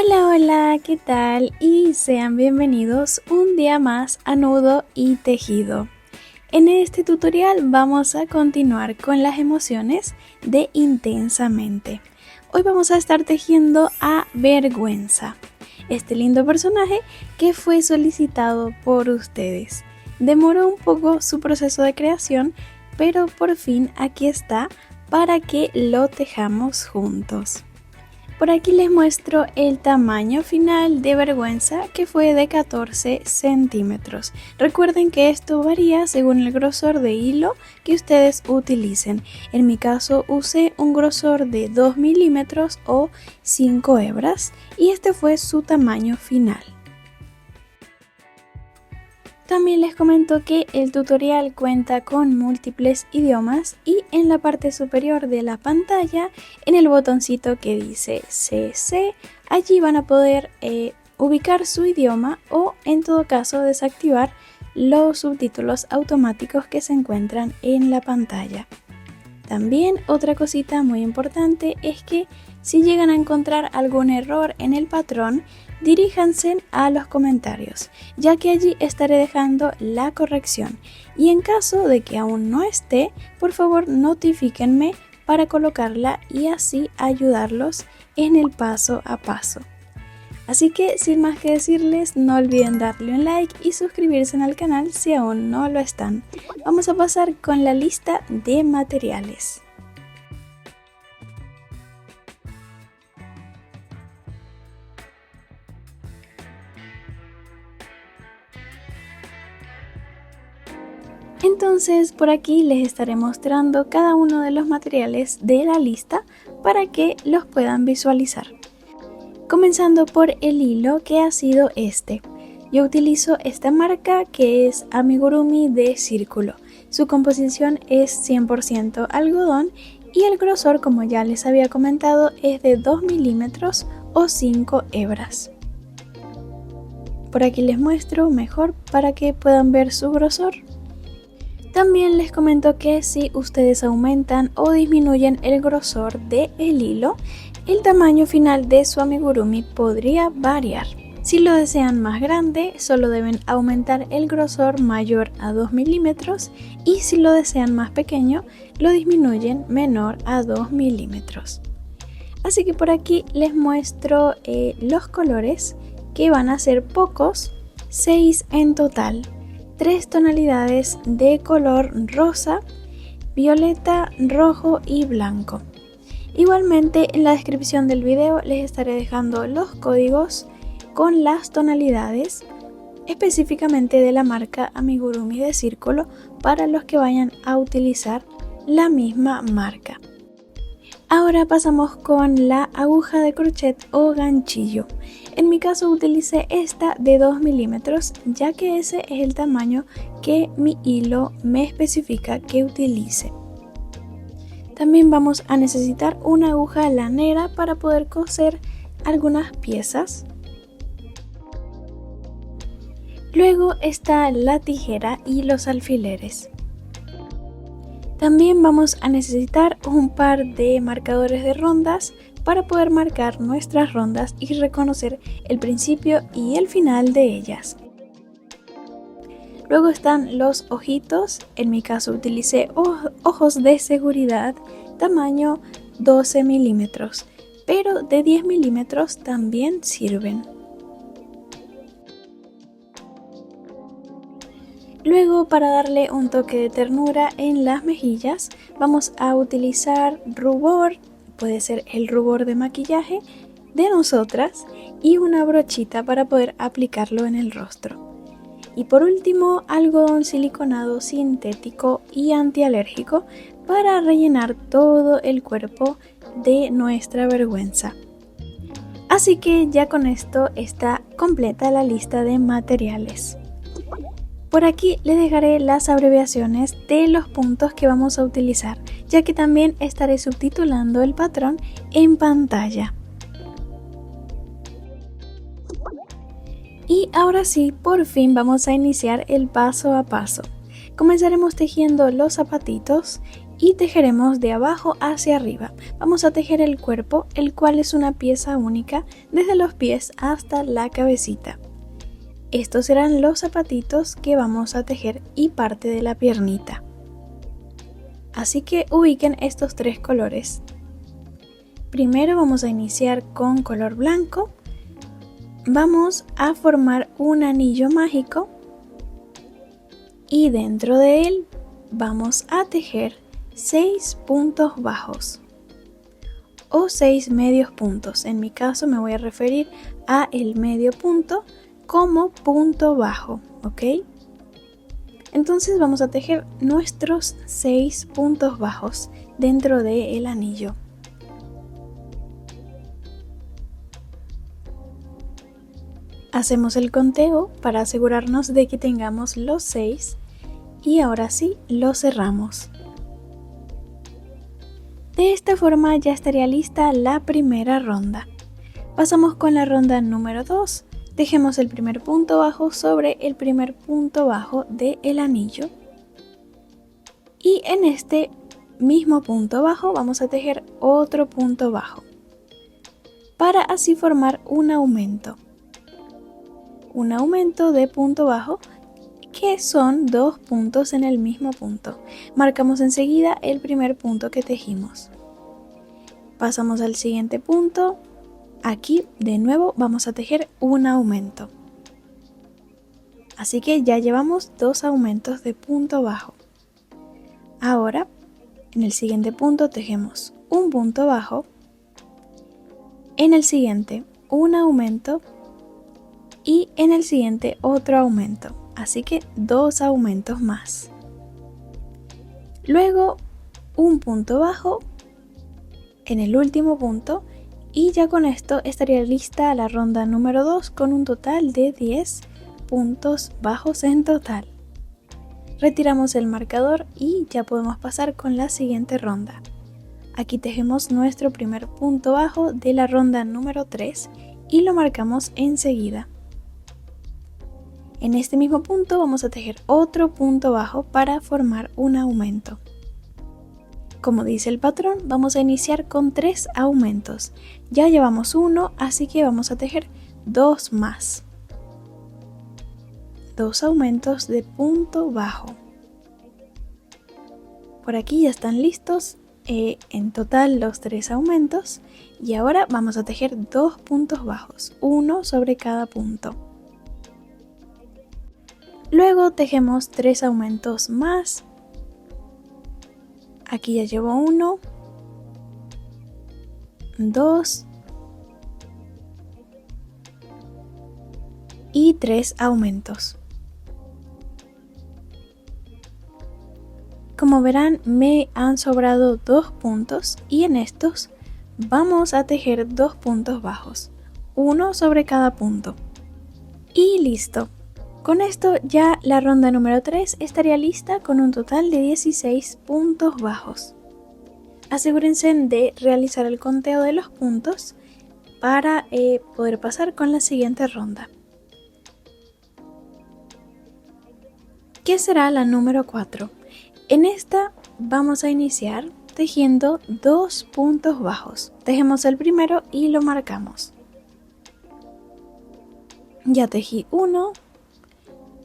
Hola, hola, ¿qué tal? Y sean bienvenidos un día más a Nudo y Tejido. En este tutorial vamos a continuar con las emociones de Intensamente. Hoy vamos a estar tejiendo a Vergüenza, este lindo personaje que fue solicitado por ustedes. Demoró un poco su proceso de creación, pero por fin aquí está para que lo tejamos juntos. Por aquí les muestro el tamaño final de Vergüenza, que fue de 14 centímetros. Recuerden que esto varía según el grosor de hilo que ustedes utilicen. En mi caso usé un grosor de 2 milímetros o 5 hebras y este fue su tamaño final. También les comento que el tutorial cuenta con múltiples idiomas y en la parte superior de la pantalla, en el botoncito que dice CC, allí van a poder ubicar su idioma o en todo caso desactivar los subtítulos automáticos que se encuentran en la pantalla. También otra cosita muy importante es que si llegan a encontrar algún error en el patrón, diríjanse a los comentarios, ya que allí estaré dejando la corrección. Y en caso de que aún no esté, por favor notifíquenme para colocarla y así ayudarlos en el paso a paso. Así que sin más que decirles, no olviden darle un like y suscribirse al canal si aún no lo están. Vamos a pasar con la lista de materiales. Entonces por aquí les estaré mostrando cada uno de los materiales de la lista para que los puedan visualizar. Comenzando por el hilo, que ha sido este. Yo utilizo esta marca que es Amigurumi de círculo. Su composición es 100% algodón y el grosor, como ya les había comentado, es de 2 milímetros o 5 hebras. Por aquí les muestro mejor para que puedan ver su grosor. También les comento que si ustedes aumentan o disminuyen el grosor del hilo, el tamaño final de su amigurumi podría variar. Si lo desean más grande, solo deben aumentar el grosor mayor a 2 milímetros y si lo desean más pequeño, lo disminuyen menor a 2 milímetros. Así que por aquí les muestro los colores, que van a ser pocos, 6 en total. 3 tonalidades de color rosa, violeta, rojo y blanco. Igualmente en la descripción del video les estaré dejando los códigos con las tonalidades específicamente de la marca Amigurumi de círculo para los que vayan a utilizar la misma marca. Ahora pasamos con la aguja de crochet o ganchillo. En mi caso utilicé esta de 2 milímetros, ya que ese es el tamaño que mi hilo me especifica que utilice. También vamos a necesitar una aguja lanera para poder coser algunas piezas. Luego está la tijera y los alfileres. También vamos a necesitar un par de marcadores de rondas para poder marcar nuestras rondas y reconocer el principio y el final de ellas. Luego están los ojitos, en mi caso utilicé ojos de seguridad tamaño 12 milímetros, pero de 10 milímetros también sirven. Luego, para darle un toque de ternura en las mejillas, vamos a utilizar rubor, puede ser el rubor de maquillaje de nosotras, y una brochita para poder aplicarlo en el rostro. Y por último, algodón siliconado sintético y antialérgico para rellenar todo el cuerpo de nuestra vergüenza. Así que ya con esto está completa la lista de materiales. Por aquí les dejaré las abreviaciones de los puntos que vamos a utilizar, ya que también estaré subtitulando el patrón en pantalla. Y ahora sí, por fin vamos a iniciar el paso a paso. Comenzaremos tejiendo los zapatitos y tejeremos de abajo hacia arriba. Vamos a tejer el cuerpo, el cual es una pieza única desde los pies hasta la cabecita. Estos serán los zapatitos que vamos a tejer y parte de la piernita. Así que ubiquen estos tres colores. Primero vamos a iniciar con color blanco. Vamos a formar un anillo mágico y dentro de él vamos a tejer 6 puntos bajos o 6 medios puntos. En mi caso me voy a referir a el medio punto como punto bajo, ¿ok? Entonces vamos a tejer nuestros 6 puntos bajos dentro del anillo. Hacemos el conteo para asegurarnos de que tengamos los 6 y ahora sí lo cerramos. De esta forma ya estaría lista la primera ronda. Pasamos con la ronda número 2. Tejemos el primer punto bajo sobre el primer punto bajo del anillo. Y en este mismo punto bajo vamos a tejer otro punto bajo, para así formar un aumento. Un aumento de punto bajo que son 2 puntos en el mismo punto. Marcamos enseguida el primer punto que tejimos. Pasamos al siguiente punto. Aquí de nuevo vamos a tejer un aumento. Así que ya llevamos 2 aumentos de punto bajo. Ahora en el siguiente punto tejemos un punto bajo. En el siguiente un aumento. Y en el siguiente otro aumento. Así que 2 aumentos más. Luego un punto bajo en el último punto. Y ya con esto estaría lista la ronda número 2 con un total de 10 puntos bajos en total. Retiramos el marcador y ya podemos pasar con la siguiente ronda. Aquí tejemos nuestro primer punto bajo de la ronda número 3 y lo marcamos enseguida. En este mismo punto vamos a tejer otro punto bajo para formar un aumento. Como dice el patrón, vamos a iniciar con 3 aumentos. Ya llevamos uno, así que vamos a tejer 2 más. 2 aumentos de punto bajo. Por aquí ya están listos en total los 3 aumentos. Y ahora vamos a tejer 2 puntos bajos, uno sobre cada punto. Luego tejemos 3 aumentos más. Aquí ya llevo 1, 2 y 3 aumentos. Como verán, me han sobrado 2 puntos y en estos vamos a tejer 2 puntos bajos, uno sobre cada punto. Y listo. Con esto ya la ronda número 3 estaría lista con un total de 16 puntos bajos. Asegúrense de realizar el conteo de los puntos para poder pasar con la siguiente ronda, que será la número 4. En esta vamos a iniciar tejiendo 2 puntos bajos. Tejemos el primero y lo marcamos. Ya tejí 1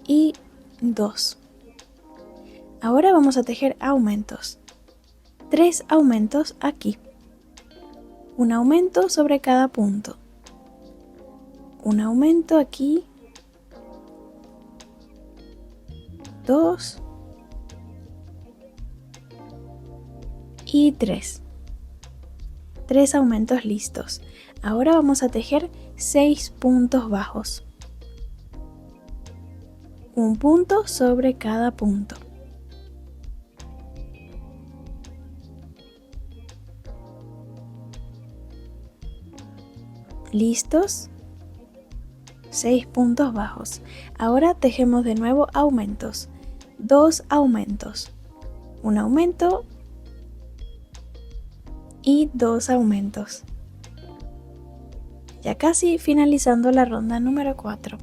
y 2. Ahora vamos a tejer aumentos. 3 aumentos aquí. Un aumento sobre cada punto. Un aumento aquí. 2 y 3. 3 aumentos listos. Ahora vamos a tejer 6 puntos bajos. Un punto sobre cada punto. ¿Listos? 6 puntos bajos. Ahora tejemos de nuevo aumentos. 2 aumentos. Un aumento y 2 aumentos. Ya casi finalizando la ronda número 4.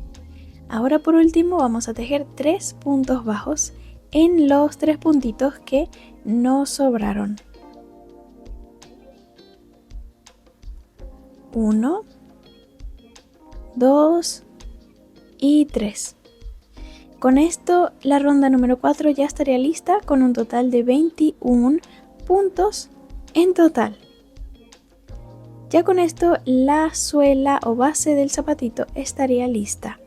Ahora por último vamos a tejer 3 puntos bajos en los 3 puntitos que nos sobraron. 1, 2 y 3. Con esto la ronda número 4 ya estaría lista con un total de 21 puntos en total. Ya con esto la suela o base del zapatito estaría lista.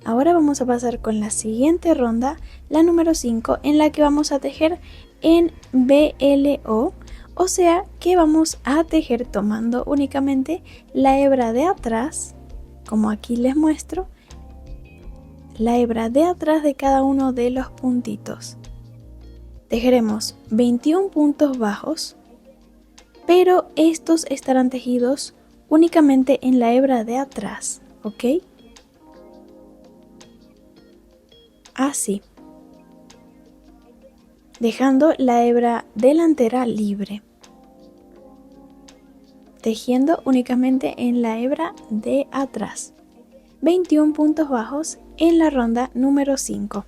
Ahora vamos a pasar con la siguiente ronda, la número 5, en la que vamos a tejer en BLO, o sea que vamos a tejer tomando únicamente la hebra de atrás, como aquí les muestro, la hebra de atrás de cada uno de los puntitos. Tejeremos 21 puntos bajos, pero estos estarán tejidos únicamente en la hebra de atrás, ¿ok? Así, dejando la hebra delantera libre, tejiendo únicamente en la hebra de atrás. 21 puntos bajos en la ronda número 5.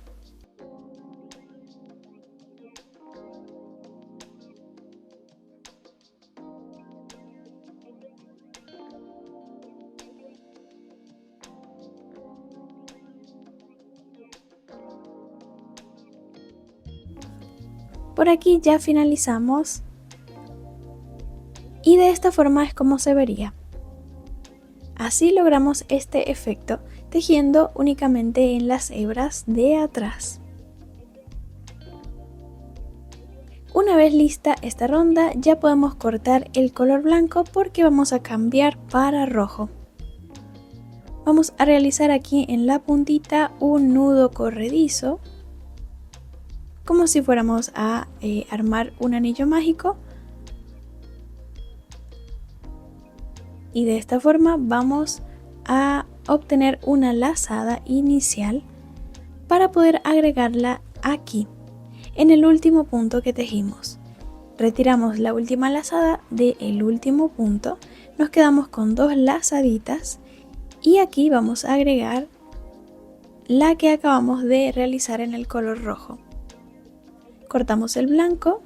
Por aquí ya finalizamos y de esta forma es como se vería. Así logramos este efecto tejiendo únicamente en las hebras de atrás. Una vez lista esta ronda ya podemos cortar el color blanco porque vamos a cambiar para rojo. Vamos a realizar aquí en la puntita un nudo corredizo, como si fuéramos a armar un anillo mágico. Y de esta forma vamos a obtener una lazada inicial para poder agregarla aquí, en el último punto que tejimos. Retiramos la última lazada del último punto, nos quedamos con 2 lazaditas y aquí vamos a agregar la que acabamos de realizar en el color rojo. Cortamos el blanco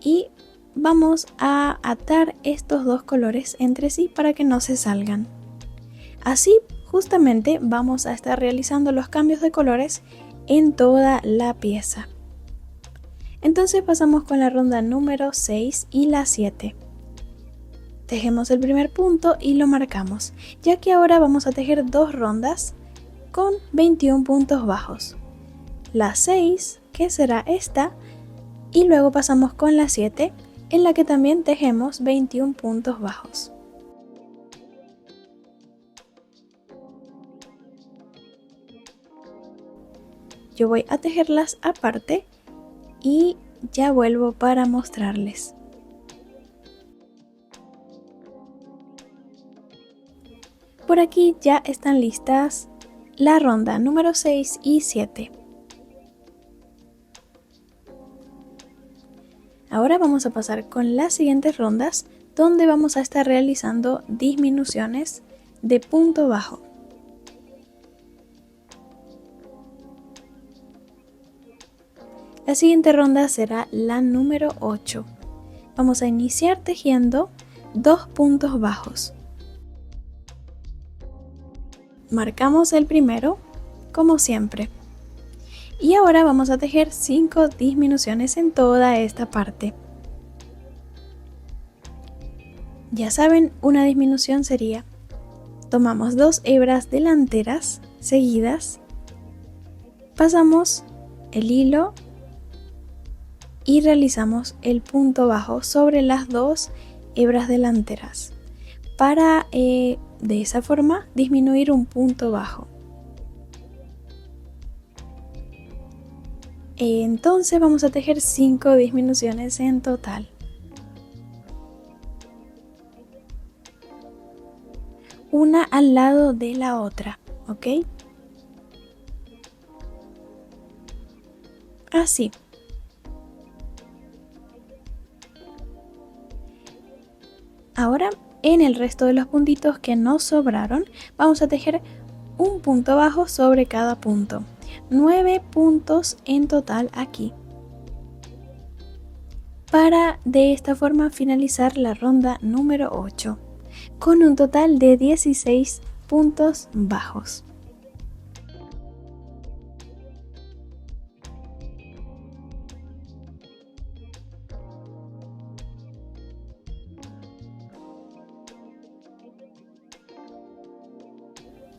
y vamos a atar estos 2 colores entre sí para que no se salgan. Así justamente vamos a estar realizando los cambios de colores en toda la pieza. Entonces pasamos con la ronda número 6 y la 7. Tejemos el primer punto y lo marcamos, ya que ahora vamos a tejer 2 rondas con 21 puntos bajos. La 6, que será esta, y luego pasamos con la 7, en la que también tejemos 21 puntos bajos. Yo voy a tejerlas aparte y ya vuelvo para mostrarles. Por aquí ya están listas la ronda número 6 y 7. Ahora vamos a pasar con las siguientes rondas, donde vamos a estar realizando disminuciones de punto bajo. La siguiente ronda será la número 8. Vamos a iniciar tejiendo 2 puntos bajos. Marcamos el primero, como siempre. Y ahora vamos a tejer 5 disminuciones en toda esta parte. Ya saben, una disminución sería: tomamos 2 hebras delanteras seguidas, pasamos el hilo y realizamos el punto bajo sobre las 2 hebras delanteras para de esa forma disminuir un punto bajo. Entonces vamos a tejer 5 disminuciones en total. Una al lado de la otra, ¿ok? Así. Ahora, en el resto de los puntitos que nos sobraron, vamos a tejer un punto bajo sobre cada punto. 9 puntos en total aquí, para de esta forma finalizar la ronda número 8 con un total de 16 puntos bajos.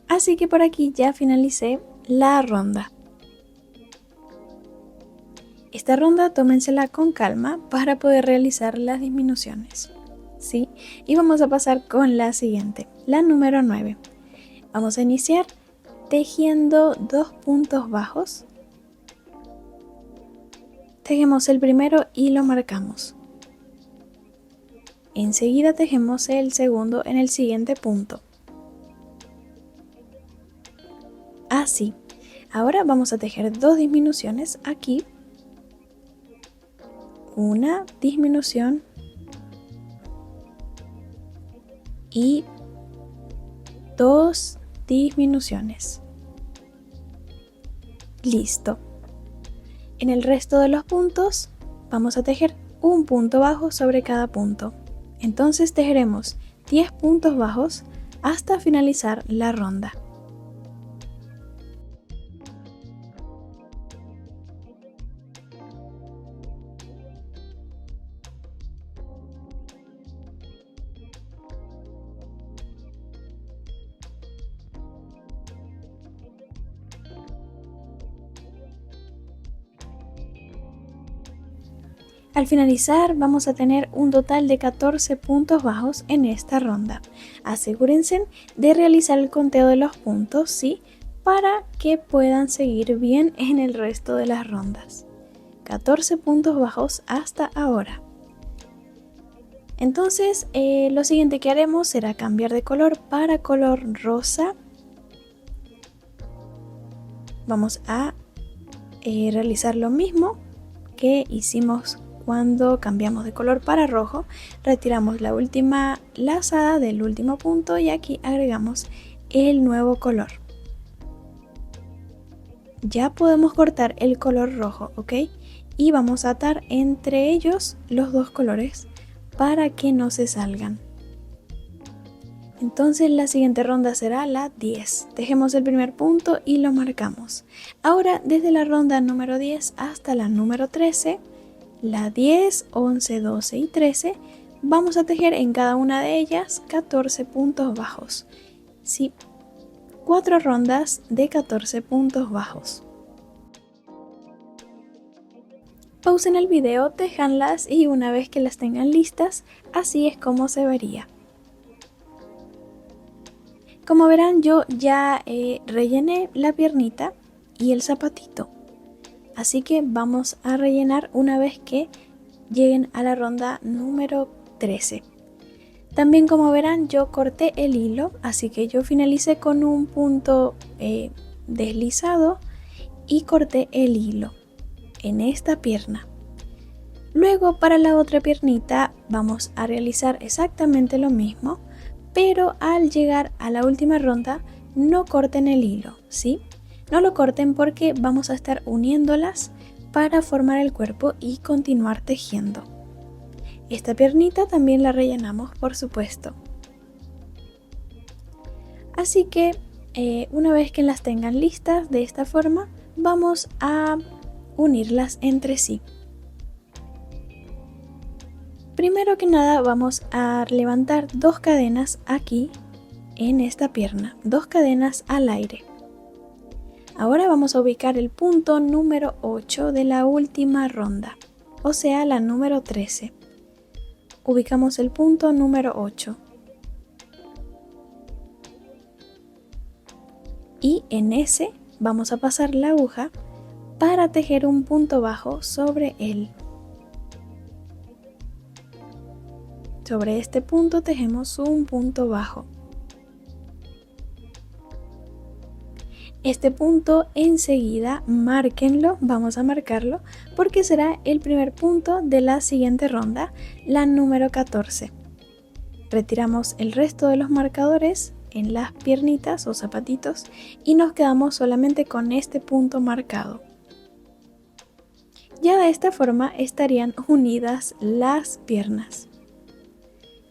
Así que por aquí ya finalicé la ronda. Esta ronda tómensela con calma para poder realizar las disminuciones, ¿sí? Y vamos a pasar con la siguiente, la número 9. Vamos a iniciar tejiendo 2 puntos bajos. Tejemos el primero y lo marcamos. Enseguida tejemos el segundo en el siguiente punto. Así. Ahora vamos a tejer 2 disminuciones aquí. Una disminución y 2 disminuciones. Listo. En el resto de los puntos vamos a tejer un punto bajo sobre cada punto. Entonces tejeremos 10 puntos bajos hasta finalizar la ronda. Al finalizar vamos a tener un total de 14 puntos bajos en esta ronda. Asegúrense de realizar el conteo de los puntos, ¿sí? Para que puedan seguir bien en el resto de las rondas. 14 puntos bajos hasta ahora. Entonces lo siguiente que haremos será cambiar de color para color rosa. Vamos a realizar lo mismo que hicimos cuando cambiamos de color para rojo. Retiramos la última lazada del último punto y aquí agregamos el nuevo color. Ya podemos cortar el color rojo, ¿ok? Y vamos a atar entre ellos los dos colores para que no se salgan. Entonces la siguiente ronda será la 10. Tejemos el primer punto y lo marcamos. Ahora desde la ronda número 10 hasta la número 13, la 10, 11, 12 y 13, vamos a tejer en cada una de ellas 14 puntos bajos. Sí, 4 rondas de 14 puntos bajos. Pausen el video, tejanlas y una vez que las tengan listas, así es como se vería. Como verán, yo ya rellené la piernita y el zapatito. Así que vamos a rellenar una vez que lleguen a la ronda número 13. También, como verán, yo corté el hilo, así que yo finalicé con un punto deslizado y corté el hilo en esta pierna. Luego, para la otra piernita vamos a realizar exactamente lo mismo, pero al llegar a la última ronda no corten el hilo, ¿sí? No lo corten porque vamos a estar uniéndolas para formar el cuerpo y continuar tejiendo. Esta piernita también la rellenamos, por supuesto. Así que una vez que las tengan listas de esta forma, vamos a unirlas entre sí. Primero que nada vamos a levantar 2 cadenas aquí en esta pierna, 2 cadenas al aire. Ahora vamos a ubicar el punto número 8 de la última ronda, o sea la número 13. Ubicamos el punto número 8. Y en ese vamos a pasar la aguja para tejer un punto bajo sobre él. Sobre este punto tejemos un punto bajo. Este punto enseguida márquenlo, vamos a marcarlo porque será el primer punto de la siguiente ronda, la número 14. Retiramos el resto de los marcadores en las piernitas o zapatitos y nos quedamos solamente con este punto marcado. Ya de esta forma estarían unidas las piernas.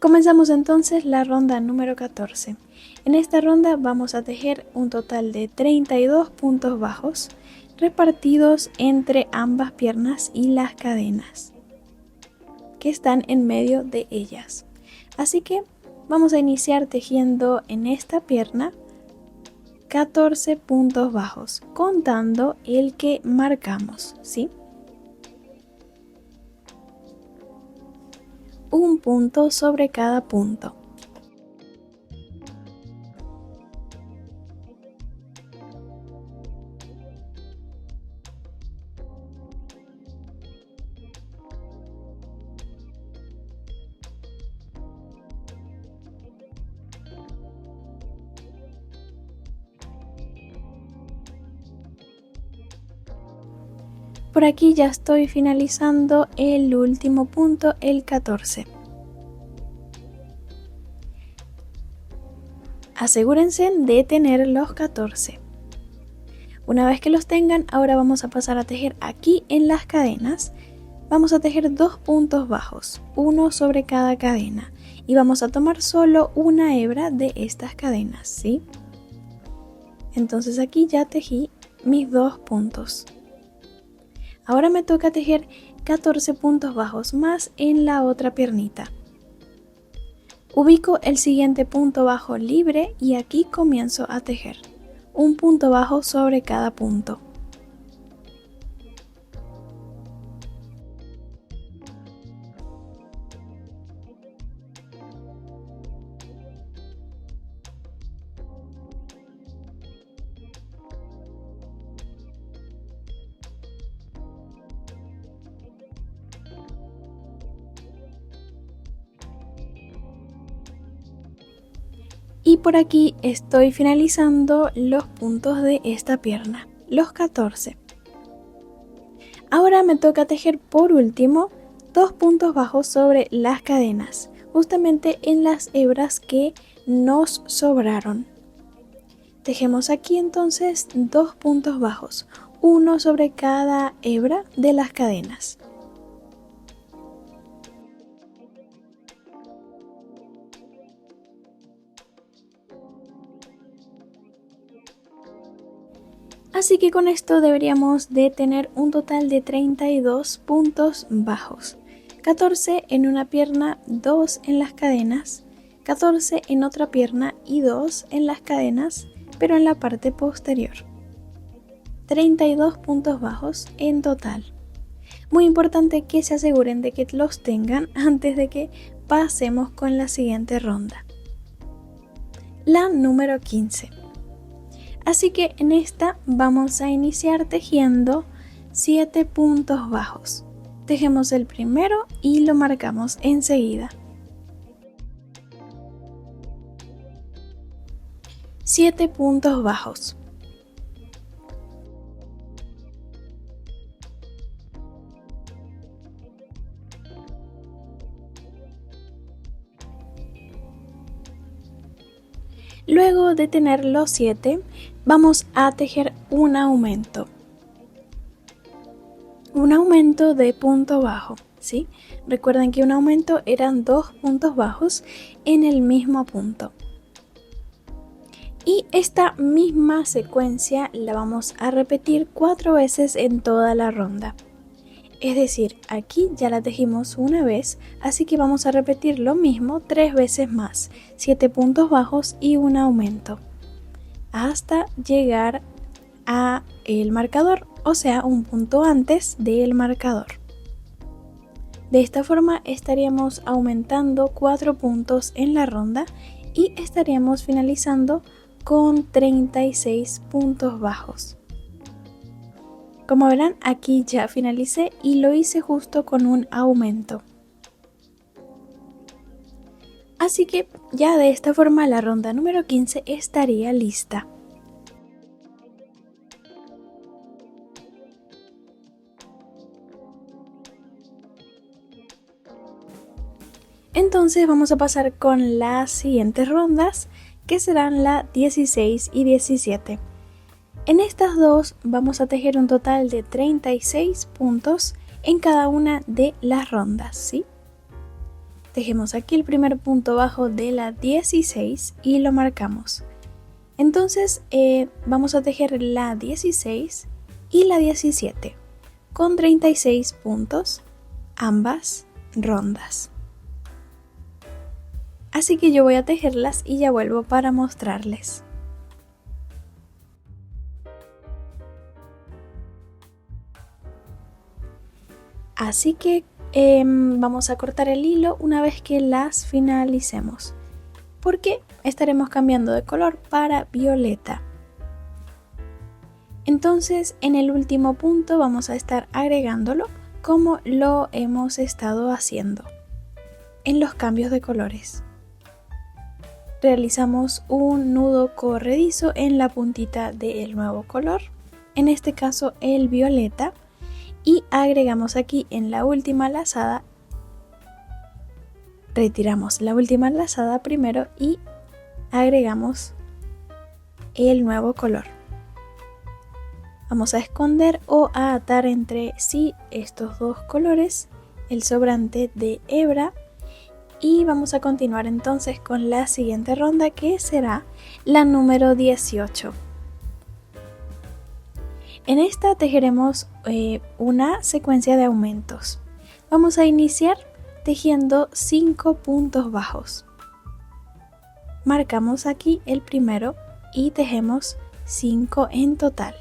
Comenzamos entonces la ronda número 14. En esta ronda vamos a tejer un total de 32 puntos bajos repartidos entre ambas piernas y las cadenas que están en medio de ellas. Así que vamos a iniciar tejiendo en esta pierna 14 puntos bajos, contando el que marcamos, ¿sí? Un punto sobre cada punto. Por aquí ya estoy finalizando el último punto, el 14. Asegúrense de tener los 14. Una vez que los tengan, ahora vamos a pasar a tejer aquí en las cadenas. Vamos a tejer 2 puntos bajos, uno sobre cada cadena. Y vamos a tomar solo una hebra de estas cadenas, ¿sí? Entonces aquí ya tejí mis 2 puntos. Ahora me toca tejer 14 puntos bajos más en la otra piernita. Ubico el siguiente punto bajo libre y aquí comienzo a tejer un punto bajo sobre cada punto. Y por aquí estoy finalizando los puntos de esta pierna, los 14. Ahora me toca tejer por último 2 puntos bajos sobre las cadenas, justamente en las hebras que nos sobraron. Tejemos aquí entonces 2 puntos bajos, uno sobre cada hebra de las cadenas. Así que con esto deberíamos de tener un total de 32 puntos bajos. 14 en una pierna, 2 en las cadenas, 14 en otra pierna y 2 en las cadenas, pero en la parte posterior. 32 puntos bajos en total. Muy importante que se aseguren de que los tengan antes de que pasemos con la siguiente ronda. La número 15. Así que en esta vamos a iniciar tejiendo 7 puntos bajos. Tejemos el primero y lo marcamos enseguida. 7 puntos bajos. Luego de tener los 7, vamos a tejer un aumento. Un aumento de punto bajo, ¿sí? Recuerden que un aumento eran 2 puntos bajos en el mismo punto. Y esta misma secuencia la vamos a repetir 4 veces en toda la ronda. Es decir, aquí ya la tejimos una vez, así que vamos a repetir lo mismo 3 veces más, 7 puntos bajos y un aumento, hasta llegar a el marcador, o sea, un punto antes del marcador. De esta forma estaríamos aumentando 4 puntos en la ronda y estaríamos finalizando con 36 puntos bajos. Como verán, aquí ya finalicé y lo hice justo con un aumento. Así que ya de esta forma la ronda número 15 estaría lista. Entonces vamos a pasar con las siguientes rondas, que serán la 16 y 17. En estas dos vamos a tejer un total de 36 puntos en cada una de las rondas, ¿sí? Tejemos aquí el primer punto bajo de la 16 y lo marcamos. Entonces vamos a tejer la 16 y la 17 con 36 puntos ambas rondas. Así que yo voy a tejerlas y ya vuelvo para mostrarles. Así que vamos a cortar el hilo una vez que las finalicemos, porque estaremos cambiando de color para violeta. Entonces en el último punto vamos a estar agregándolo como lo hemos estado haciendo en los cambios de colores. Realizamos un nudo corredizo en la puntita del nuevo color, en este caso el violeta, y agregamos aquí en la última lazada, retiramos la última lazada primero y agregamos el nuevo color. Vamos a esconder o a atar entre sí estos dos colores, el sobrante de hebra, y vamos a continuar entonces con la siguiente ronda, que será la número 18. En esta tejeremos una secuencia de aumentos. Vamos a iniciar tejiendo 5 puntos bajos. Marcamos aquí el primero y tejemos 5 en total.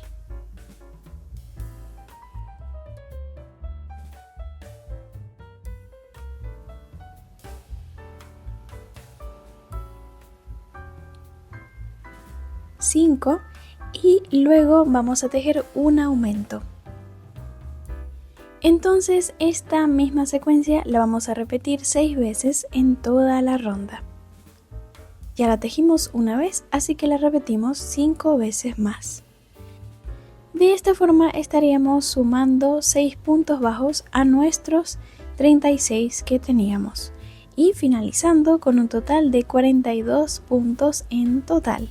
Y luego vamos a tejer un aumento. Entonces esta misma secuencia la vamos a repetir 6 veces en toda la ronda. Ya la tejimos una vez, así que la repetimos 5 veces más. De esta forma estaríamos sumando 6 puntos bajos a nuestros 36 que teníamos y finalizando con un total de 42 puntos en total.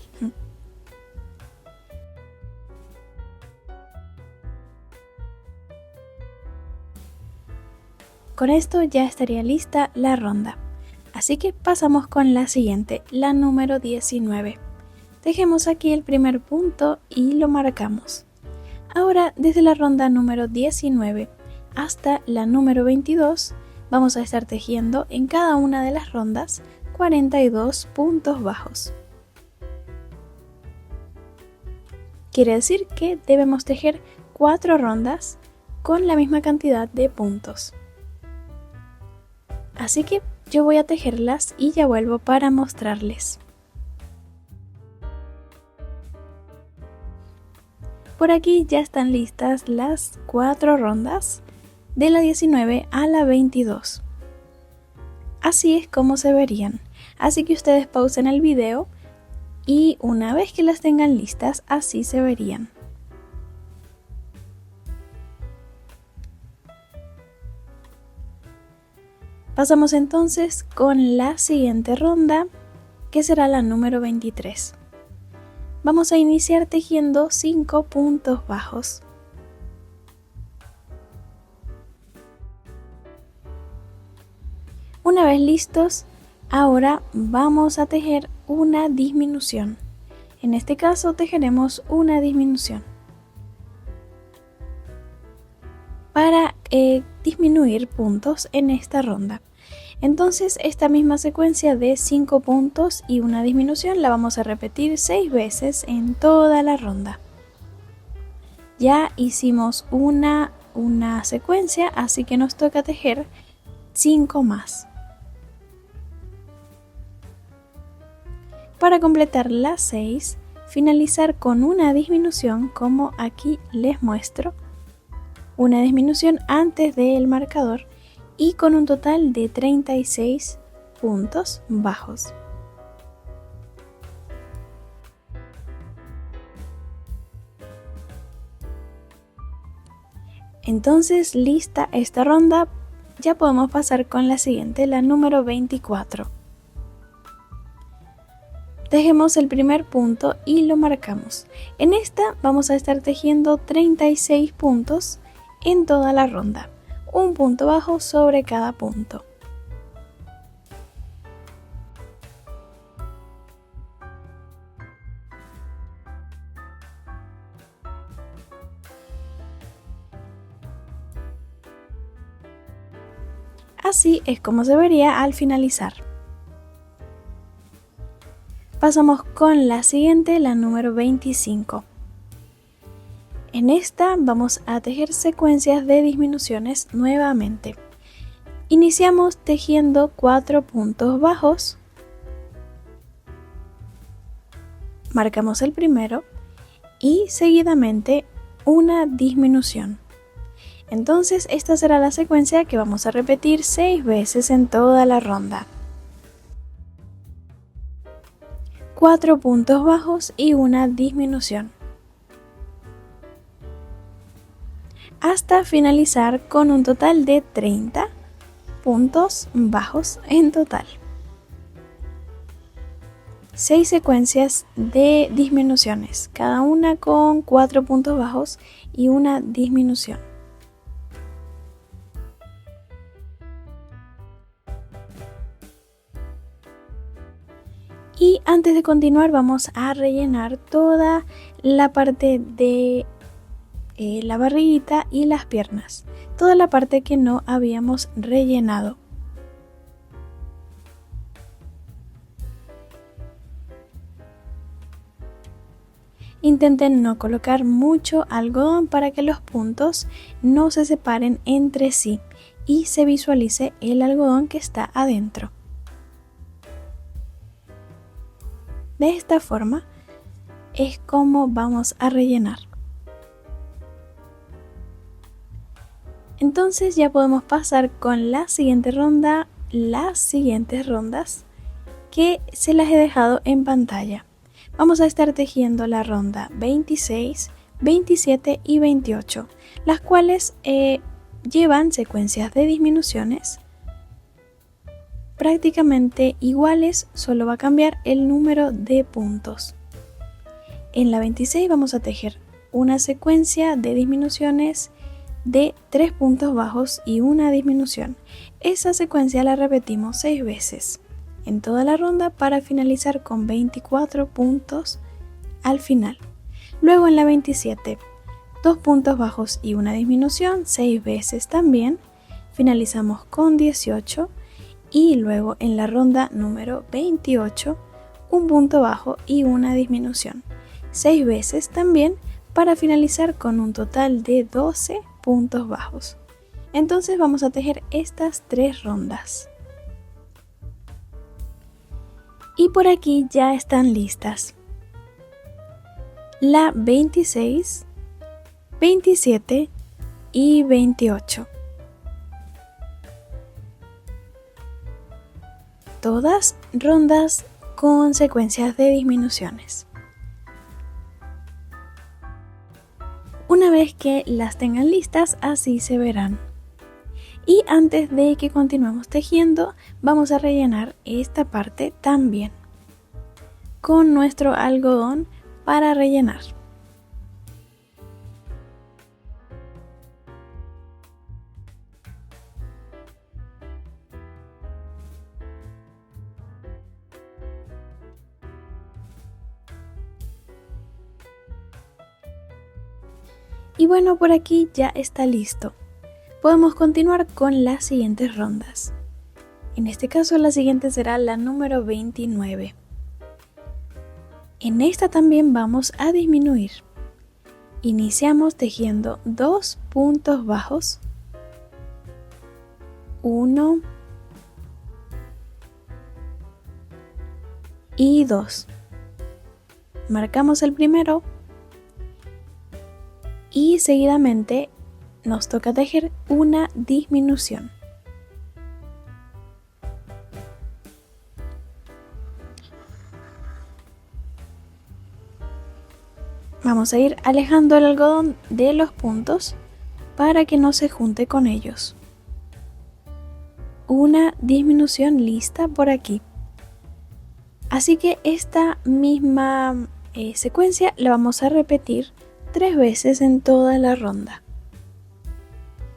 Con esto ya estaría lista la ronda, así que pasamos con la siguiente, la número 19. Tejemos aquí el primer punto y lo marcamos. Ahora desde la ronda número 19 hasta la número 22 vamos a estar tejiendo en cada una de las rondas 42 puntos bajos. Quiere decir que debemos tejer 4 rondas con la misma cantidad de puntos. Así que yo voy a tejerlas y ya vuelvo para mostrarles. Por aquí ya están listas las 4 rondas de la 19 a la 22. Así es como se verían. Así que ustedes pausen el video y una vez que las tengan listas, así se verían. Pasamos entonces con la siguiente ronda, que será la número 23. Vamos a iniciar tejiendo 5 puntos bajos. Una vez listos, ahora vamos a tejer una disminución. En este caso tejeremos una disminución para disminuir puntos en esta ronda. Entonces esta misma secuencia de 5 puntos y una disminución la vamos a repetir 6 veces en toda la ronda. Ya hicimos una secuencia, así que nos toca tejer 5 más. Para completar las 6, finalizar con una disminución como aquí les muestro. Una disminución antes del marcador y con un total de 36 puntos bajos. Entonces, lista esta ronda, ya podemos pasar con la siguiente, la número 24. Tejemos el primer punto y lo marcamos. En esta vamos a estar tejiendo 36 puntos en toda la ronda, un punto bajo sobre cada punto. Así es como se vería al finalizar. Pasamos con la siguiente, la número 25. En esta vamos a tejer secuencias de disminuciones nuevamente. Iniciamos tejiendo 4 puntos bajos. Marcamos el primero y seguidamente una disminución. Entonces esta será la secuencia que vamos a repetir 6 veces en toda la ronda. 4 puntos bajos y una disminución. Hasta finalizar con un total de 30 puntos bajos en total. 6 secuencias de disminuciones, cada una con 4 puntos bajos y una disminución. Y antes de continuar vamos a rellenar toda la parte de la barriguita y las piernas, toda la parte que no habíamos rellenado. Intenten no colocar mucho algodón para que los puntos no se separen entre sí y se visualice el algodón que está adentro. De esta forma es como vamos a rellenar. Entonces ya podemos pasar con la siguiente ronda, las siguientes rondas que se las he dejado en pantalla. Vamos a estar tejiendo la ronda 26, 27 y 28, las cuales llevan secuencias de disminuciones prácticamente iguales, solo va a cambiar el número de puntos. En la 26 vamos a tejer una secuencia de disminuciones de 3 puntos bajos y una disminución. Esa secuencia la repetimos 6 veces en toda la ronda para finalizar con 24 puntos al final. Luego en la 27, 2 puntos bajos y una disminución 6 veces también. Finalizamos con 18 y luego en la ronda número 28, un punto bajo y una disminución 6 veces también para finalizar con un total de 12 puntos bajos. Entonces vamos a tejer estas 3 rondas. Y por aquí ya están listas la 26, 27 y 28. Todas rondas con secuencias de disminuciones. Una vez que las tengan listas, así se verán. Y antes de que continuemos tejiendo, vamos a rellenar esta parte también con nuestro algodón para rellenar. Y bueno, por aquí ya está listo. Podemos continuar con las siguientes rondas. En este caso la siguiente será la número 29. En esta también vamos a disminuir. Iniciamos tejiendo 2 puntos bajos, 1 y 2. Marcamos el primero y seguidamente nos toca tejer una disminución. Vamos a ir alejando el algodón de los puntos para que no se junte con ellos. Una disminución lista por aquí. Así que esta misma secuencia la vamos a repetir 3 veces en toda la ronda.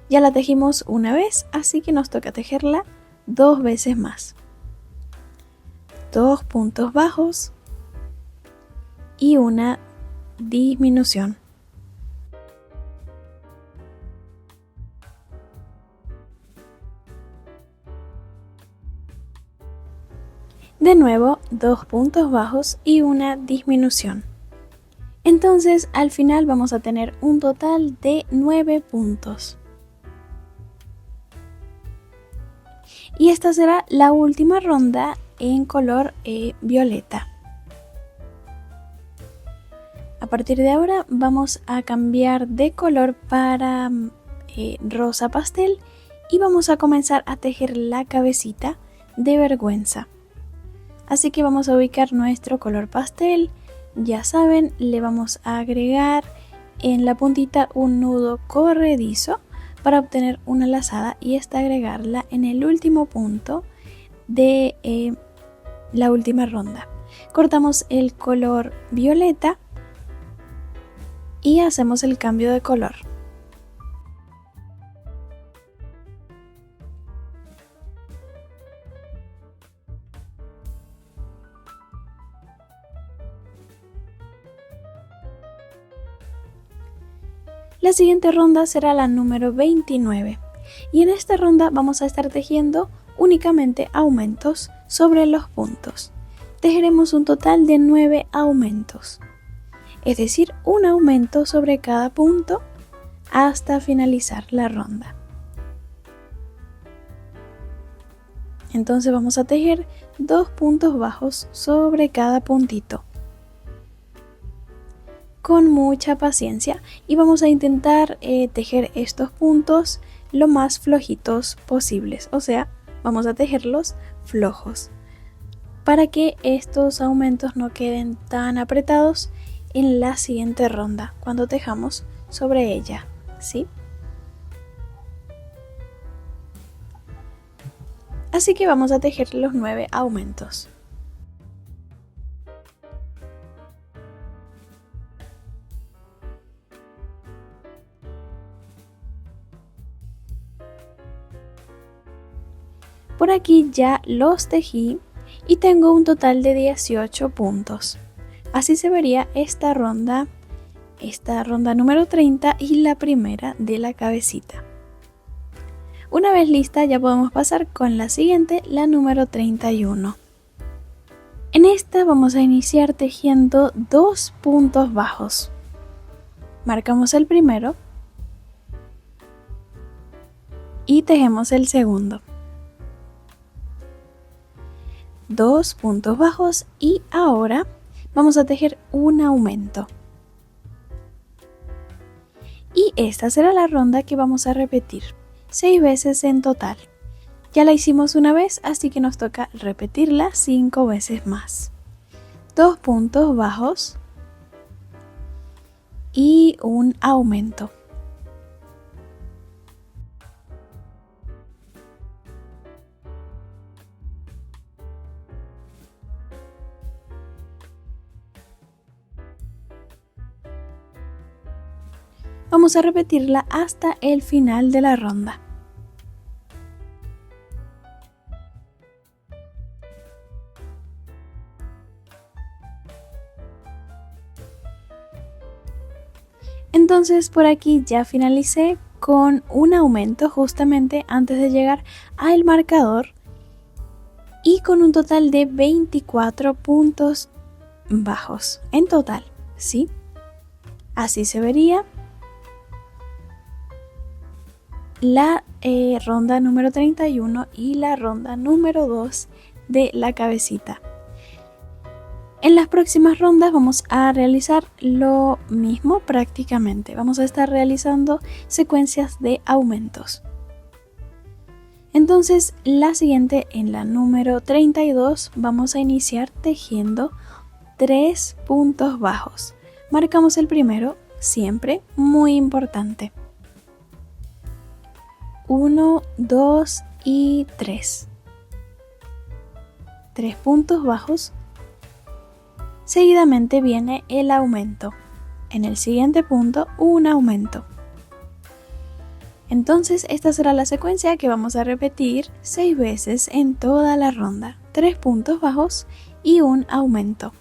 Ya la tejimos una vez, así que nos toca tejerla 2 veces más. 2 puntos bajos y una disminución. De nuevo, 2 puntos bajos y una disminución. Entonces, al final vamos a tener un total de 9 puntos. Y esta será la última ronda en color violeta. A partir de ahora vamos a cambiar de color para rosa pastel y vamos a comenzar a tejer la cabecita de vergüenza. Así que vamos a ubicar nuestro color pastel. Ya saben, le vamos a agregar en la puntita un nudo corredizo para obtener una lazada y esta agregarla en el último punto de la última ronda. Cortamos el color violeta y hacemos el cambio de color. La siguiente ronda será la número 29 y en esta ronda vamos a estar tejiendo únicamente aumentos sobre los puntos. Tejeremos un total de 9 aumentos, es decir, un aumento sobre cada punto hasta finalizar la ronda. Entonces vamos a tejer 2 puntos bajos sobre cada puntito. Con mucha paciencia y vamos a intentar tejer estos puntos lo más flojitos posibles, o sea, vamos a tejerlos flojos para que estos aumentos no queden tan apretados en la siguiente ronda cuando tejamos sobre ella, ¿sí? Así que vamos a tejer los 9 aumentos. Por aquí ya los tejí y tengo un total de 18 puntos. Así se vería esta ronda número 30 y la primera de la cabecita. Una vez lista ya podemos pasar con la siguiente, la número 31. En esta vamos a iniciar tejiendo 2 puntos bajos. Marcamos el primero y tejemos el segundo. 2 puntos bajos y ahora vamos a tejer un aumento. Y esta será la ronda que vamos a repetir 6 veces en total. Ya la hicimos una vez, así que nos toca repetirla 5 veces más. 2 puntos bajos y un aumento. Vamos a repetirla hasta el final de la ronda. Entonces por aquí ya finalicé con un aumento justamente antes de llegar al marcador y con un total de 24 puntos bajos en total, ¿sí? Así se vería la ronda número 31 y la ronda número 2 de la cabecita. En las próximas rondas vamos a realizar lo mismo prácticamente. Vamos a estar realizando secuencias de aumentos. Entonces, la siguiente, en la número 32, vamos a iniciar tejiendo 3 puntos bajos. Marcamos el primero, siempre muy importante. 1, 2 y 3. 3 puntos bajos Seguidamente viene el aumento. En el siguiente punto, un aumento. Entonces esta será la secuencia que vamos a repetir 6 veces en toda la ronda. 3 puntos bajos y un aumento.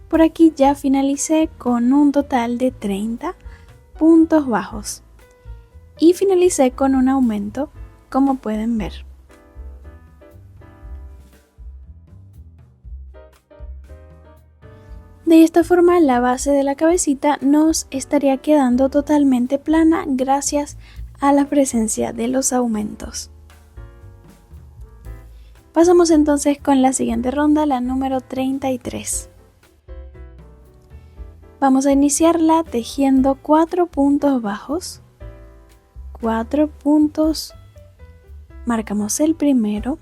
Por aquí ya finalicé con un total de 30 puntos bajos y finalicé con un aumento, como pueden ver. De esta forma la base de la cabecita nos estaría quedando totalmente plana gracias a la presencia de los aumentos. Pasamos entonces con la siguiente ronda, la número 33. Vamos a iniciarla tejiendo 4 puntos bajos, 4 puntos, marcamos el primero,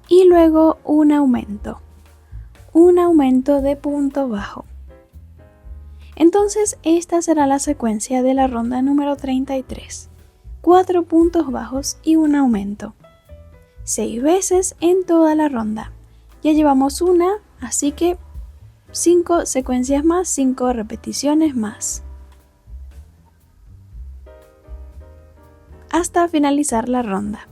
y luego un aumento de punto bajo. Entonces esta será la secuencia de la ronda número 33. 4 puntos bajos y un aumento. 6 veces en toda la ronda. Ya llevamos una, así que 5 secuencias más, 5 repeticiones más. Hasta finalizar la ronda.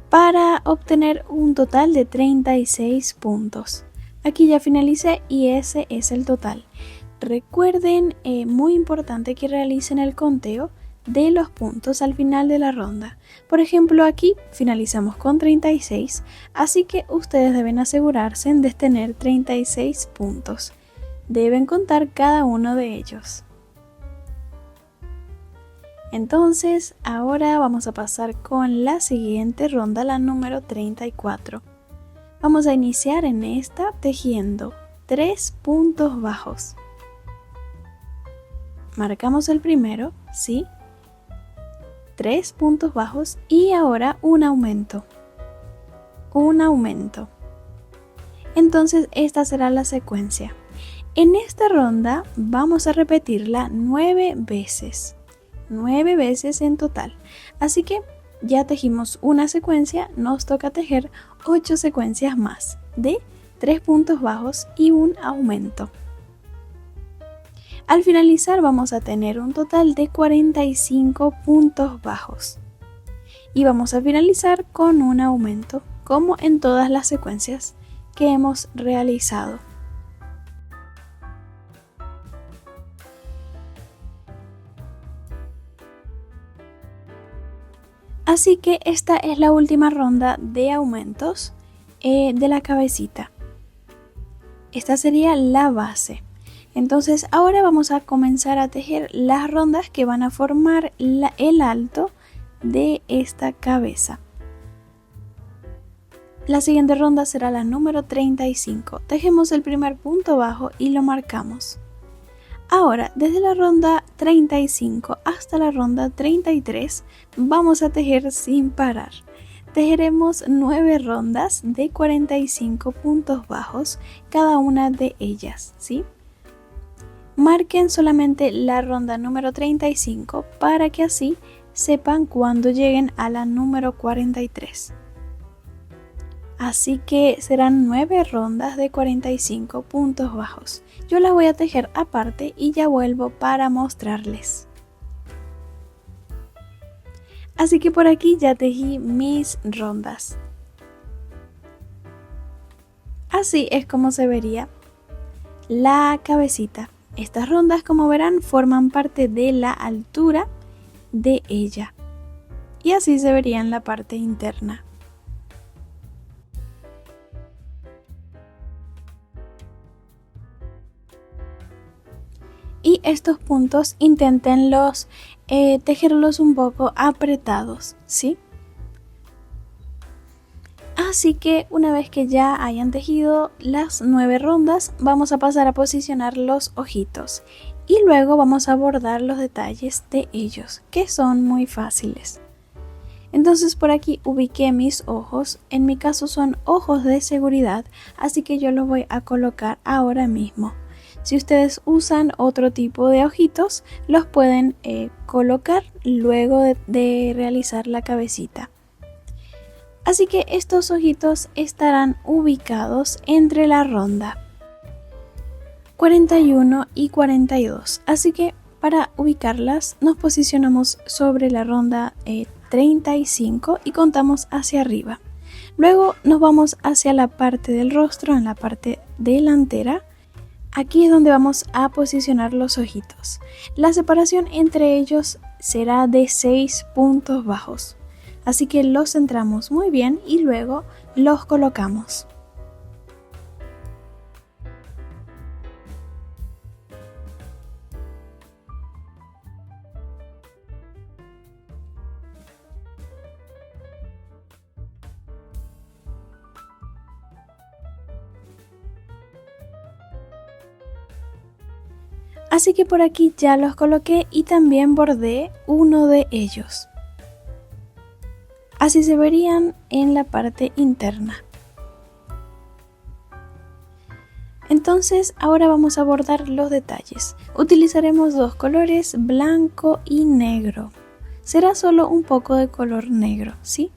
Para obtener un total de 36 puntos. Aquí ya finalicé y ese es el total. Recuerden, muy importante que realicen el conteo de los puntos al final de la ronda. Por ejemplo, aquí finalizamos con 36, así que ustedes deben asegurarse de tener 36 puntos. Deben contar cada uno de ellos. Entonces, ahora vamos a pasar con la siguiente ronda, la número 34. Vamos a iniciar en esta tejiendo 3 puntos bajos. Marcamos el primero, ¿sí? 3 puntos bajos y ahora un aumento. Un aumento. Entonces esta será la secuencia. En esta ronda vamos a repetirla 9 veces. 9 veces en total. Así que ya tejimos una secuencia, nos toca tejer 8 secuencias más de 3 puntos bajos y un aumento. Al finalizar vamos a tener un total de 45 puntos bajos y vamos a finalizar con un aumento, como en todas las secuencias que hemos realizado. Así que esta es la última ronda de aumentos de la cabecita. Esta sería la base. Entonces ahora vamos a comenzar a tejer las rondas que van a formar el alto de esta cabeza. La siguiente ronda será la número 35. Tejemos el primer punto bajo y lo marcamos. Ahora, desde la ronda 35 hasta la ronda 33, vamos a tejer sin parar. Tejeremos 9 rondas de 45 puntos bajos, cada una de ellas, ¿sí? Marquen solamente la ronda número 35 para que así sepan cuando lleguen a la número 43. Así que serán 9 rondas de 45 puntos bajos. Yo las voy a tejer aparte y ya vuelvo para mostrarles. Así que por aquí ya tejí mis rondas. Así es como se vería la cabecita. Estas rondas, como verán, forman parte de la altura de ella. Y así se vería en la parte interna. Y estos puntos inténtenlos tejerlos un poco apretados, ¿sí? Así que una vez que ya hayan tejido las 9 rondas, vamos a pasar a posicionar los ojitos y luego vamos a bordar los detalles de ellos, que son muy fáciles. Entonces por aquí ubiqué mis ojos, en mi caso son ojos de seguridad, así que yo los voy a colocar ahora mismo. Si ustedes usan otro tipo de ojitos, los pueden colocar luego de realizar la cabecita. Así que estos ojitos estarán ubicados entre la ronda 41 y 42. Así que para ubicarlas nos posicionamos sobre la ronda 35 y contamos hacia arriba. Luego nos vamos hacia la parte del rostro, en la parte delantera. Aquí es donde vamos a posicionar los ojitos. La separación entre ellos será de 6 puntos bajos. Así que los centramos muy bien y luego los colocamos. Así que por aquí ya los coloqué y también bordé uno de ellos. Así se verían en la parte interna. Entonces ahora vamos a bordar los detalles. Utilizaremos dos colores, blanco y negro. Será solo un poco de color negro, ¿sí?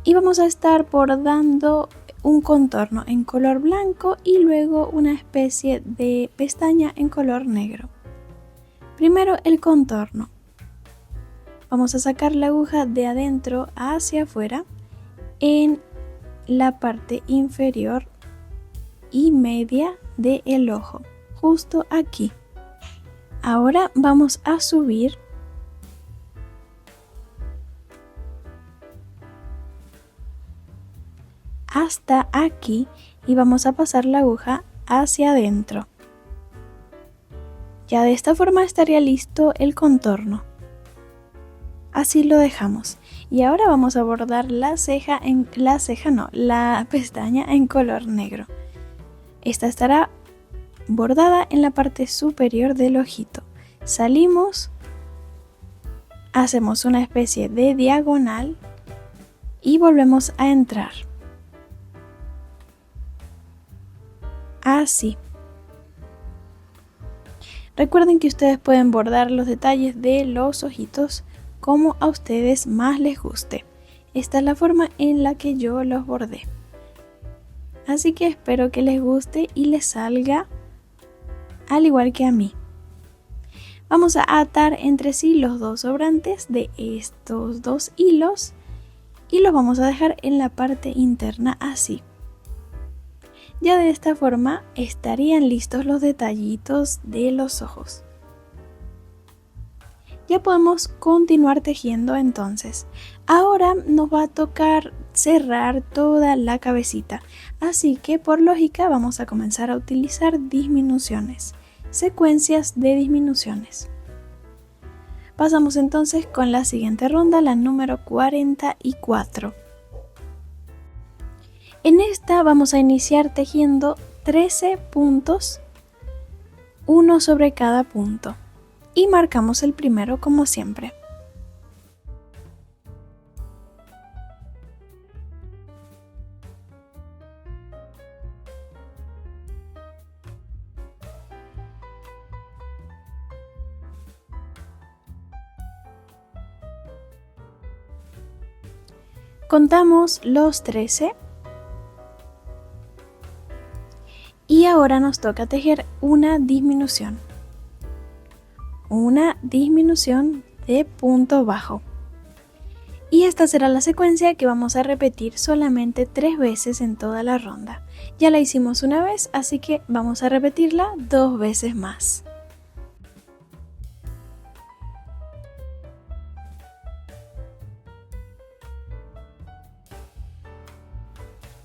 Y vamos a estar bordando un contorno en color blanco y luego una especie de pestaña en color negro. Primero el contorno. Vamos a sacar la aguja de adentro hacia afuera en la parte inferior y media del ojo, justo aquí. Ahora vamos a subir hasta aquí y vamos a pasar la aguja hacia adentro. Ya de esta forma estaría listo el contorno. Así lo dejamos. Y ahora vamos a bordar la pestaña en color negro. Esta estará bordada en la parte superior del ojito. Salimos, hacemos una especie de diagonal y volvemos a entrar. Así. Recuerden que ustedes pueden bordar los detalles de los ojitos como a ustedes más les guste. Esta es la forma en la que yo los bordé. Así que espero que les guste y les salga al igual que a mí. Vamos a atar entre sí los dos sobrantes de estos dos hilos y los vamos a dejar en la parte interna así. Ya de esta forma estarían listos los detallitos de los ojos. Ya podemos continuar tejiendo entonces. Ahora nos va a tocar cerrar toda la cabecita, así que por lógica vamos a comenzar a utilizar disminuciones, secuencias de disminuciones. Pasamos entonces con la siguiente ronda, la número 44. En esta vamos a iniciar tejiendo 13 puntos, uno sobre cada punto. Y marcamos el primero como siempre. Contamos los 13 y ahora nos toca tejer una disminución de punto bajo. Y esta será la secuencia que vamos a repetir solamente 3 veces en toda la ronda. Ya la hicimos una vez, así que vamos a repetirla 2 veces más.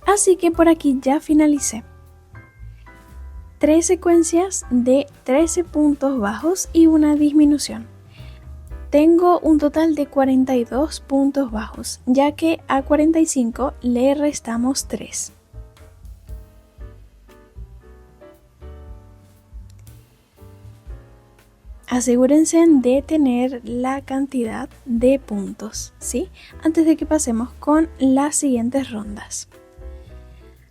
Así que por aquí ya finalicé. 3 secuencias de 13 puntos bajos y una disminución. tengo un total de 42 puntos bajos, ya que a 45 le restamos 3. Asegúrense de tener la cantidad de puntos, ¿sí? Antes de que pasemos con las siguientes rondas.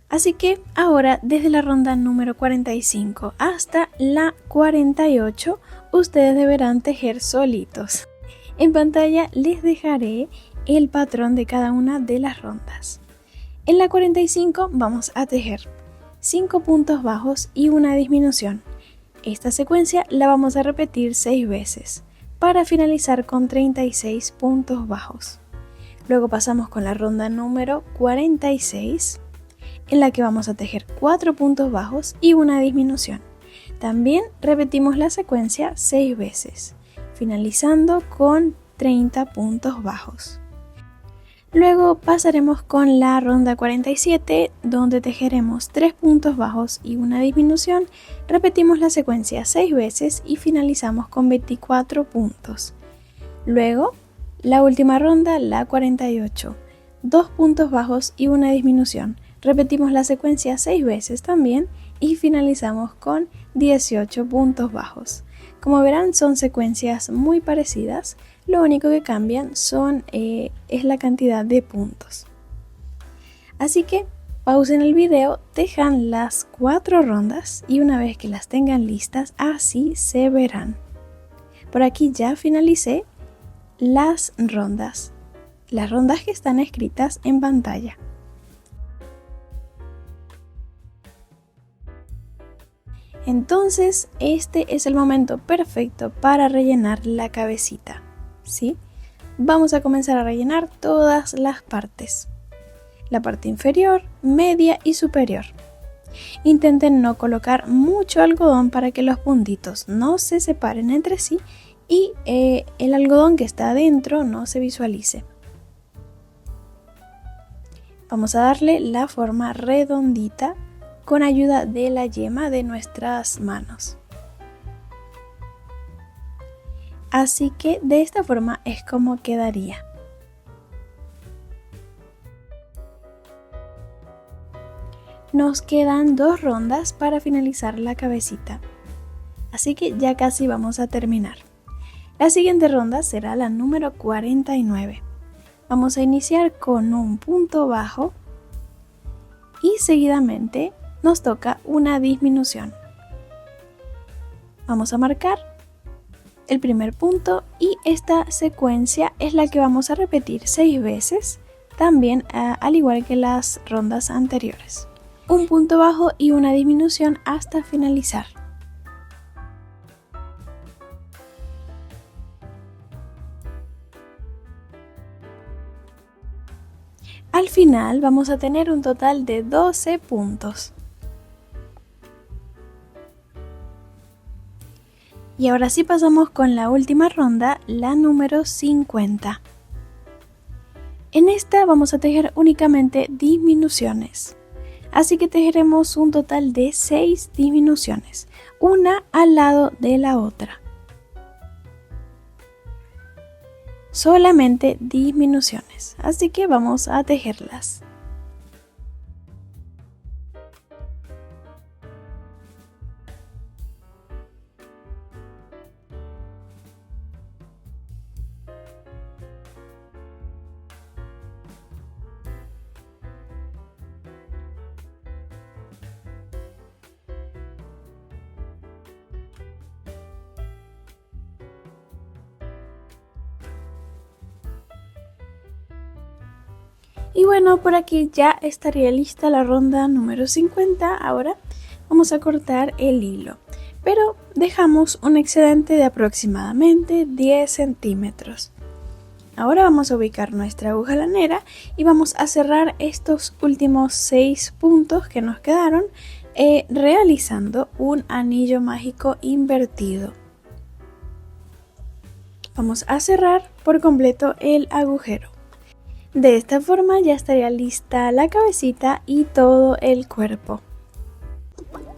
Así que ahora, desde la ronda número 45 hasta la 48, ustedes deberán tejer solitos. En pantalla les dejaré el patrón de cada una de las rondas. En la 45 vamos a tejer 5 puntos bajos y una disminución. Esta secuencia la vamos a repetir 6 veces para finalizar con 36 puntos bajos. Luego pasamos con la ronda número 46, en la que vamos a tejer 4 puntos bajos y una disminución. También repetimos la secuencia 6 veces, finalizando con 30 puntos bajos. Luego pasaremos con la ronda 47, donde tejeremos 3 puntos bajos y una disminución. Repetimos la secuencia 6 veces y finalizamos con 24 puntos. Luego, la última ronda, la 48, 2 puntos bajos y una disminución. Repetimos la secuencia 6 veces también y finalizamos con 18 puntos bajos. Como verán, son secuencias muy parecidas, lo único que cambian es la cantidad de puntos. Así que pausen el video, tejan las 4 rondas y una vez que las tengan listas, así se verán. Por aquí ya finalicé las rondas que están escritas en pantalla. Entonces, este es el momento perfecto para rellenar la cabecita, ¿sí? Vamos a comenzar a rellenar todas las partes. La parte inferior, media y superior. Intenten no colocar mucho algodón para que los puntitos no se separen entre sí y el algodón que está adentro no se visualice. Vamos a darle la forma redondita con ayuda de la yema de nuestras manos. Así que de esta forma es como quedaría. Nos quedan 2 rondas para finalizar la cabecita, así que ya casi vamos a terminar. La siguiente ronda será la número 49. Vamos a iniciar con un punto bajo y seguidamente nos toca una disminución. Vamos a marcar el primer punto y esta secuencia es la que vamos a repetir 6 veces, también al igual que las rondas anteriores. Un punto bajo y una disminución hasta finalizar. Al final vamos a tener un total de 12 puntos. Y ahora sí pasamos con la última ronda, la número 50. En esta vamos a tejer únicamente disminuciones. Así que tejeremos un total de 6 disminuciones, una al lado de la otra. Solamente disminuciones, así que vamos a tejerlas. Y bueno, por aquí ya estaría lista la ronda número 50. Ahora vamos a cortar el hilo, pero dejamos un excedente de aproximadamente 10 centímetros. Ahora vamos a ubicar nuestra aguja lanera y vamos a cerrar estos últimos 6 puntos que nos quedaron realizando un anillo mágico invertido. Vamos a cerrar por completo el agujero. De esta forma ya estaría lista la cabecita y todo el cuerpo.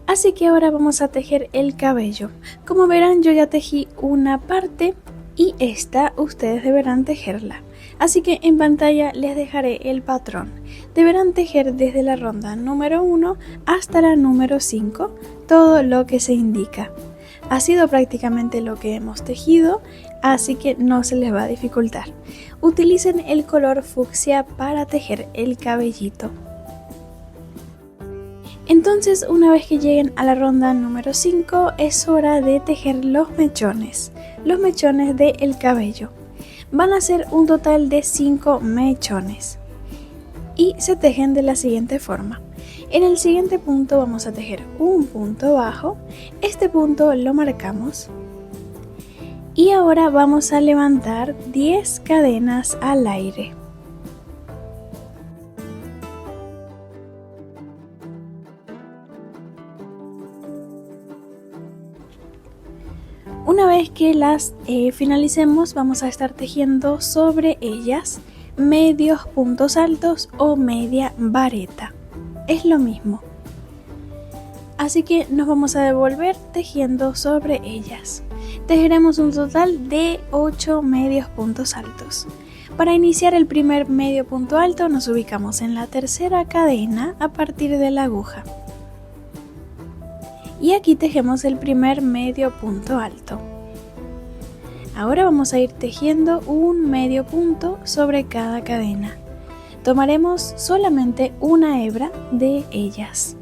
Así que ahora vamos a tejer el cabello. Como verán, yo ya tejí una parte y esta ustedes deberán tejerla. Así que en pantalla les dejaré el patrón. Deberán tejer desde la ronda número 1 hasta la número 5 todo lo que se indica. Ha sido prácticamente lo que hemos tejido, así que no se les va a dificultar. Utilicen el color fucsia para tejer el cabellito. Entonces, una vez que lleguen a la ronda número 5, es hora de tejer los mechones del cabello. Van a ser un total de 5 mechones y se tejen de la siguiente forma. En el siguiente punto vamos a tejer un punto bajo, este punto lo marcamos y ahora vamos a levantar 10 cadenas al aire. Una vez que las finalicemos, vamos a estar tejiendo sobre ellas medios puntos altos o media vareta. Es lo mismo. Así que nos vamos a devolver tejiendo sobre ellas. Tejeremos un total de 8 medios puntos altos. Para iniciar el primer medio punto alto nos ubicamos en la tercera cadena a partir de la aguja. Y aquí tejemos el primer medio punto alto. Ahora vamos a ir tejiendo un medio punto sobre cada cadena. Tomaremos solamente una hebra de ellas.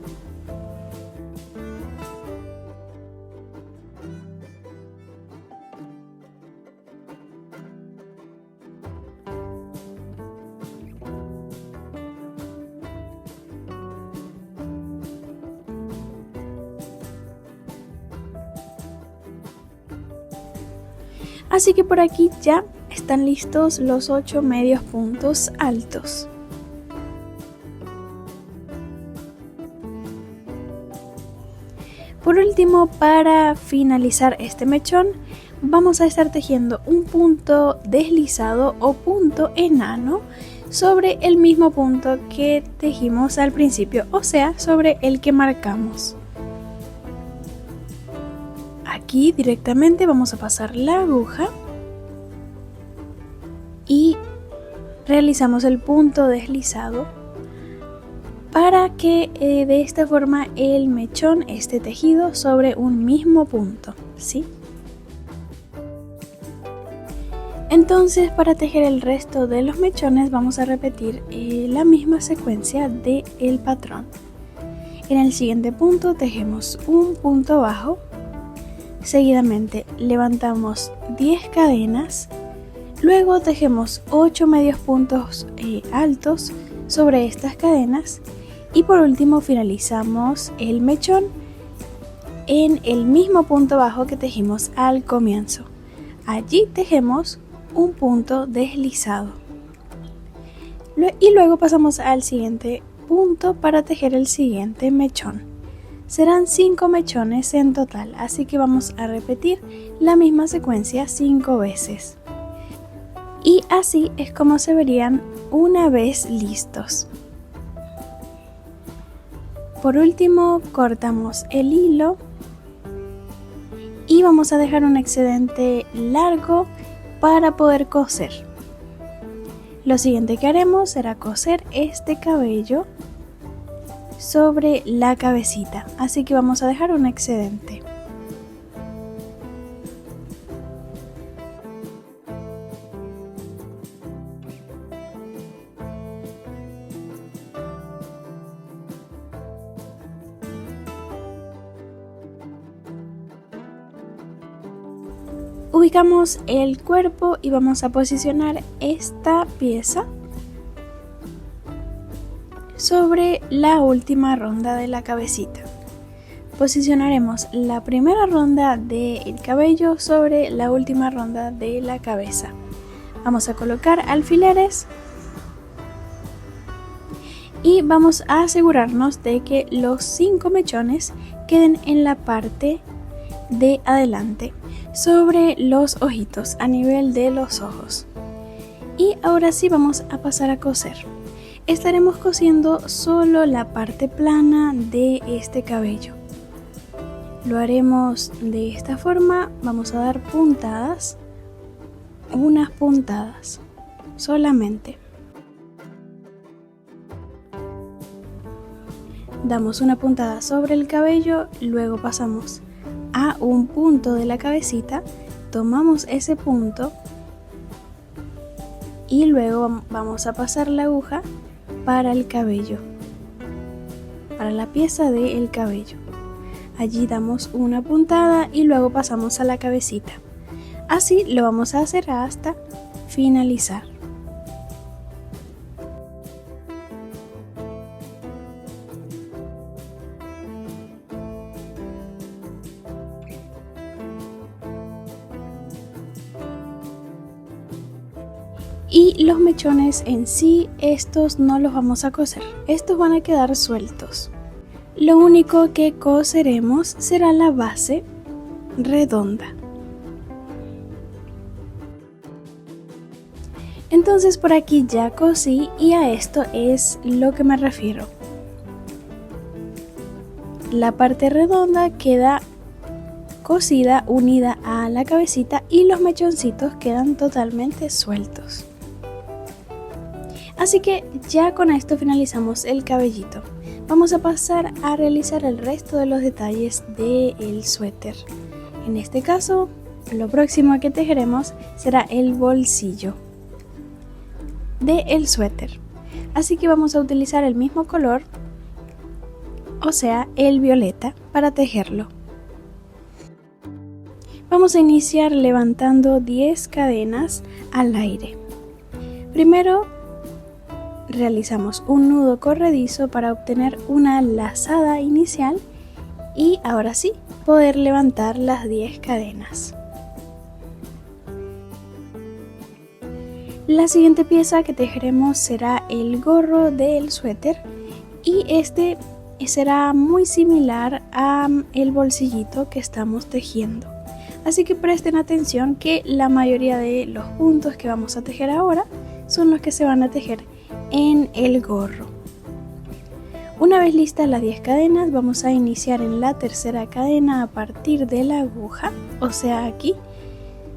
Así que por aquí ya están listos los 8 medios puntos altos. Por último, para finalizar este mechón, vamos a estar tejiendo un punto deslizado o punto enano sobre el mismo punto que tejimos al principio, o sea, sobre el que marcamos. Aquí directamente vamos a pasar la aguja y realizamos el punto deslizado para que de esta forma el mechón esté tejido sobre un mismo punto, ¿sí? Entonces, para tejer el resto de los mechones vamos a repetir la misma secuencia del patrón. En el siguiente punto tejemos un punto bajo, seguidamente levantamos 10 cadenas, luego tejemos 8 medios puntos altos sobre estas cadenas y por último finalizamos el mechón en el mismo punto bajo que tejimos al comienzo. Allí tejemos un punto deslizado y luego pasamos al siguiente punto para tejer el siguiente mechón. Serán 5 mechones en total, así que vamos a repetir la misma secuencia 5 veces. Y así es como se verían una vez listos. Por último, cortamos el hilo y vamos a dejar un excedente largo para poder coser. Lo siguiente que haremos será coser este cabello sobre la cabecita, así que vamos a dejar un excedente. Ubicamos el cuerpo y vamos a posicionar esta pieza sobre la última ronda de la cabecita. Posicionaremos la primera ronda del cabello sobre la última ronda de la cabeza. Vamos a colocar alfileres y vamos a asegurarnos de que los 5 mechones queden en la parte de adelante sobre los ojitos, a nivel de los ojos. Y ahora sí vamos a pasar a coser. Estaremos cosiendo solo la parte plana de este cabello. Lo haremos de esta forma, vamos a dar puntadas unas puntadas solamente. Damos una puntada sobre el cabello, luego pasamos a un punto de la cabecita, tomamos ese punto y luego vamos a pasar la aguja para el cabello, para la pieza del cabello. Allí damos una puntada y luego pasamos a la cabecita. Así lo vamos a hacer hasta finalizar. Y los mechones en sí, estos no los vamos a coser, estos van a quedar sueltos. Lo único que coseremos será la base redonda. Entonces por aquí ya cosí y a esto es lo que me refiero. La parte redonda queda cosida, unida a la cabecita y los mechoncitos quedan totalmente sueltos. Así que ya con esto finalizamos el cabellito. Vamos a pasar a realizar el resto de los detalles del suéter. En este caso, lo próximo que tejeremos será el bolsillo del suéter. Así que vamos a utilizar el mismo color, o sea, el violeta, para tejerlo. Vamos a iniciar levantando 10 cadenas al aire. Primero realizamos un nudo corredizo para obtener una lazada inicial y ahora sí poder levantar las 10 cadenas. La siguiente pieza que tejeremos será el gorro del suéter y este será muy similar a el bolsillito que estamos tejiendo. Así que presten atención que la mayoría de los puntos que vamos a tejer ahora son los que se van a tejer en el gorro. Una vez listas las 10 cadenas, vamos a iniciar en la tercera cadena a partir de la aguja, o sea aquí,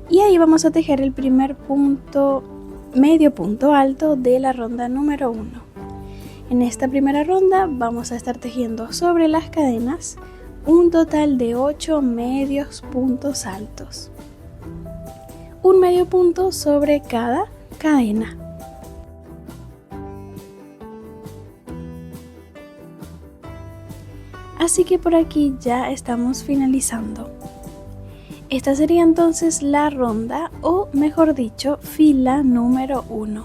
y ahí vamos a tejer el primer punto, medio punto alto de la ronda número 1. En esta primera ronda vamos a estar tejiendo sobre las cadenas un total de 8 medios puntos altos, un medio punto sobre cada cadena. Así que por aquí ya estamos finalizando. Esta sería entonces la ronda, o mejor dicho, fila número 1.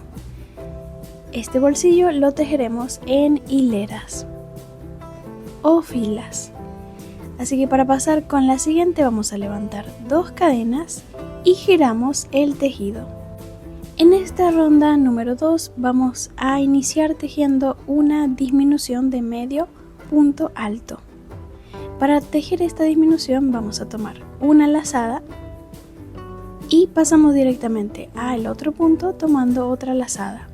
Este bolsillo lo tejeremos en hileras o filas. Así que para pasar con la siguiente vamos a levantar 2 cadenas y giramos el tejido. En esta ronda número 2 vamos a iniciar tejiendo una disminución de medio punto alto. Para tejer esta disminución vamos a tomar una lazada y pasamos directamente al otro punto tomando otra lazada.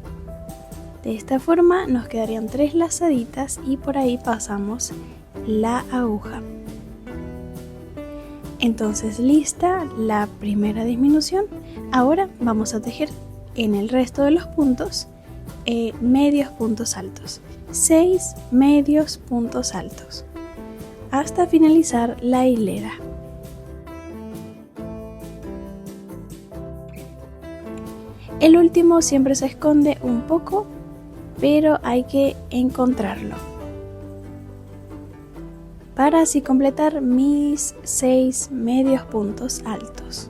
De esta forma nos quedarían 3 lazaditas y por ahí pasamos la aguja. Entonces lista la primera disminución, ahora vamos a tejer en el resto de los puntos medios puntos altos, 6 medios puntos altos, hasta finalizar la hilera. El último siempre se esconde un poco, pero hay que encontrarlo para así completar mis 6 medios puntos altos.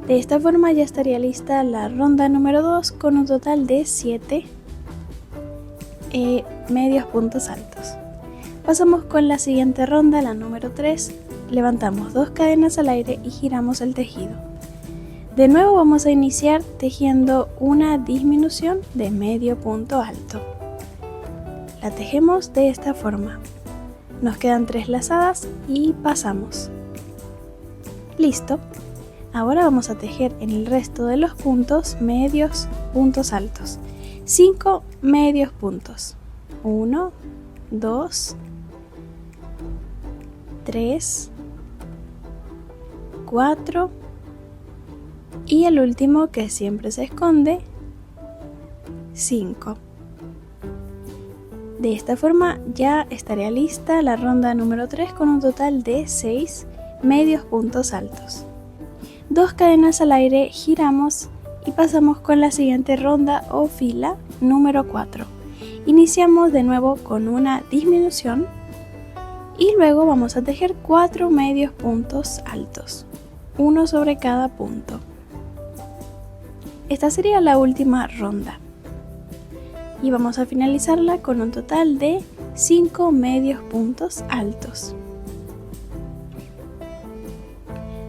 De esta forma ya estaría lista la ronda número 2 con un total de 7 medios puntos altos. Pasamos con la siguiente ronda, la número 3, levantamos 2 cadenas al aire y giramos el tejido. De nuevo vamos a iniciar tejiendo una disminución de medio punto alto. La tejemos de esta forma. Nos quedan 3 lazadas y pasamos. Listo. Ahora vamos a tejer en el resto de los puntos medios puntos altos. 5 medios puntos. 1, 2, 3, 4 y el último, que siempre se esconde, 5. De esta forma ya estaría lista la ronda número 3 con un total de 6 medios puntos altos. 2 cadenas al aire, giramos y pasamos con la siguiente ronda o fila número 4. Iniciamos de nuevo con una disminución y luego vamos a tejer 4 medios puntos altos, uno sobre cada punto. Esta sería la última ronda y vamos a finalizarla con un total de 5 medios puntos altos.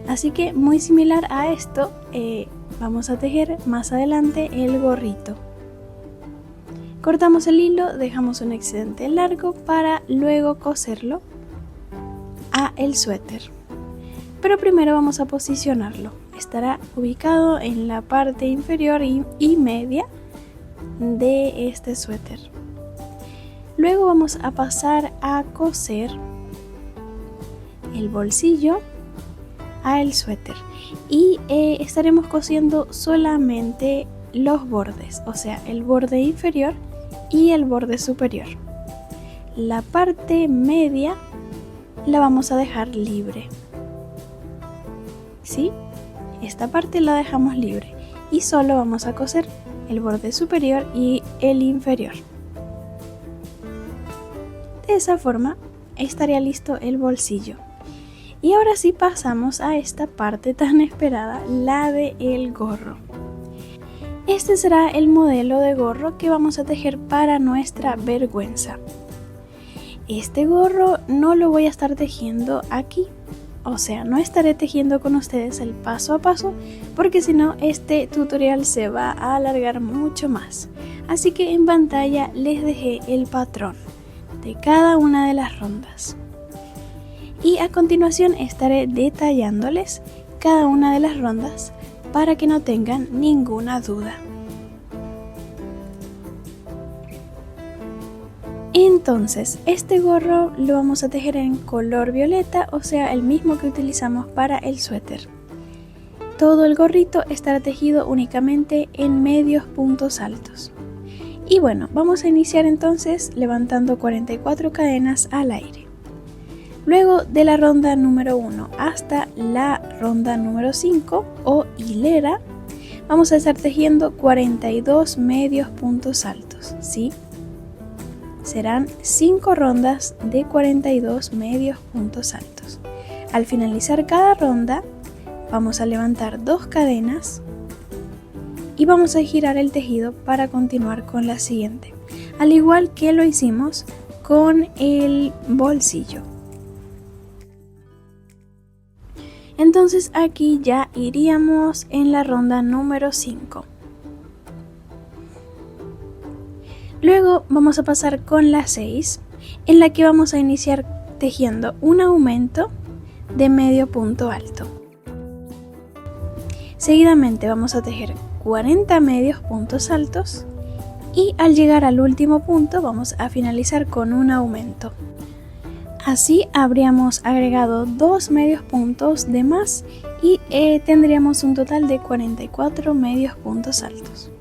Así que muy similar a esto, vamos a tejer más adelante el gorrito. Cortamos el hilo, dejamos un excedente largo para luego coserlo a el suéter. Pero primero vamos a posicionarlo. Estará ubicado en la parte inferior y media de este suéter. Luego vamos a pasar a coser el bolsillo a el suéter y estaremos cosiendo solamente los bordes, o sea, el borde inferior y el borde superior. La parte media la vamos a dejar libre. ¿Sí? Esta parte la dejamos libre y solo vamos a coser el borde superior y el inferior. De esa forma estaría listo el bolsillo. Y ahora sí pasamos a esta parte tan esperada, la de el gorro. Este será el modelo de gorro que vamos a tejer para nuestra vergüenza. Este gorro no lo voy a estar tejiendo aquí, o sea, no estaré tejiendo con ustedes el paso a paso porque si no este tutorial se va a alargar mucho más. Así que en pantalla les dejé el patrón de cada una de las rondas. Y a continuación estaré detallándoles cada una de las rondas para que no tengan ninguna duda. Entonces, este gorro lo vamos a tejer en color violeta, o sea, el mismo que utilizamos para el suéter. Todo el gorrito estará tejido únicamente en medios puntos altos. Y bueno, vamos a iniciar entonces levantando 44 cadenas al aire. Luego de la ronda número 1 hasta la ronda número 5 o hilera, vamos a estar tejiendo 42 medios puntos altos, ¿sí? Serán 5 rondas de 42 medios puntos altos. Al finalizar cada ronda, vamos a levantar 2 cadenas y vamos a girar el tejido para continuar con la siguiente, al igual que lo hicimos con el bolsillo. Entonces aquí ya iríamos en la ronda número 5. Luego vamos a pasar con la 6, en la que vamos a iniciar tejiendo un aumento de medio punto alto. Seguidamente vamos a tejer 40 medios puntos altos y al llegar al último punto vamos a finalizar con un aumento. Así habríamos agregado 2 medios puntos de más y tendríamos un total de 44 medios puntos altos.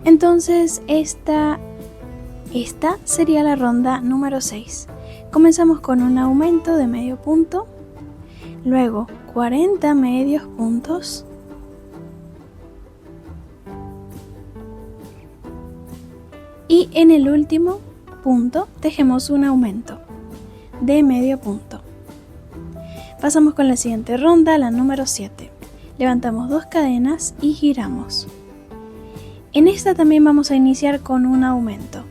Entonces esta sería la ronda número 6. Comenzamos con un aumento de medio punto, luego 40 medios puntos, y en el último punto tejemos un aumento de medio punto. Pasamos con la siguiente ronda, la número 7. Levantamos 2 cadenas y giramos. En esta también vamos a iniciar con un aumento.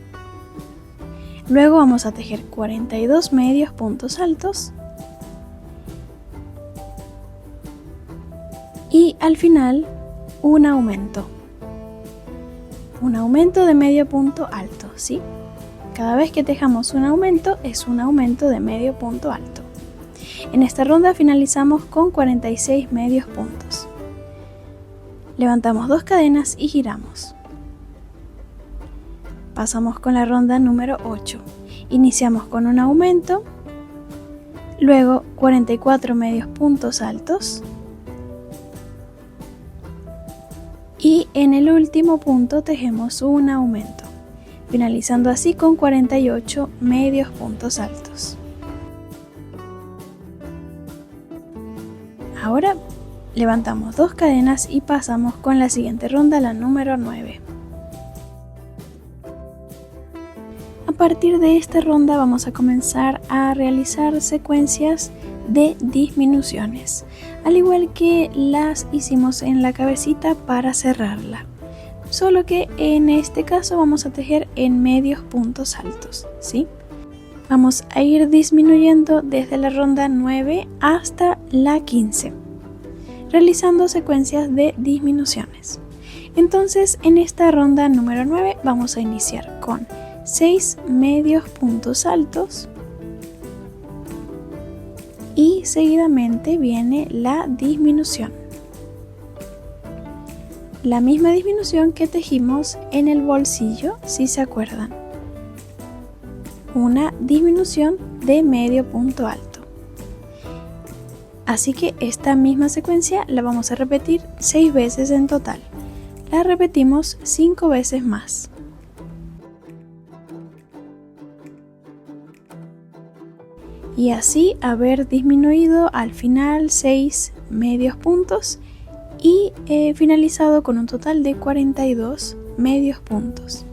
Luego vamos a tejer 42 medios puntos altos y al final un aumento de medio punto alto, ¿sí? Cada vez que tejamos un aumento es un aumento de medio punto alto. En esta ronda finalizamos con 46 medios puntos. Levantamos 2 cadenas y giramos. Pasamos con la ronda número 8. Iniciamos con un aumento, luego 44 medios puntos altos y en el último punto tejemos un aumento, finalizando así con 48 medios puntos altos. Ahora levantamos 2 cadenas y pasamos con la siguiente ronda, la número 9. A partir de esta ronda vamos a comenzar a realizar secuencias de disminuciones, al igual que las hicimos en la cabecita para cerrarla, solo que en este caso vamos a tejer en medios puntos altos, ¿sí? Vamos a ir disminuyendo desde la ronda 9 hasta la 15, realizando secuencias de disminuciones. Entonces en esta ronda número 9 vamos a iniciar con 6 medios puntos altos y seguidamente viene la disminución. La misma disminución que tejimos en el bolsillo, si se acuerdan. Una disminución de medio punto alto. Así que esta misma secuencia la vamos a repetir 6 veces en total. La repetimos 5 veces más. Y así haber disminuido al final 6 medios puntos y finalizado con un total de 42 medios puntos.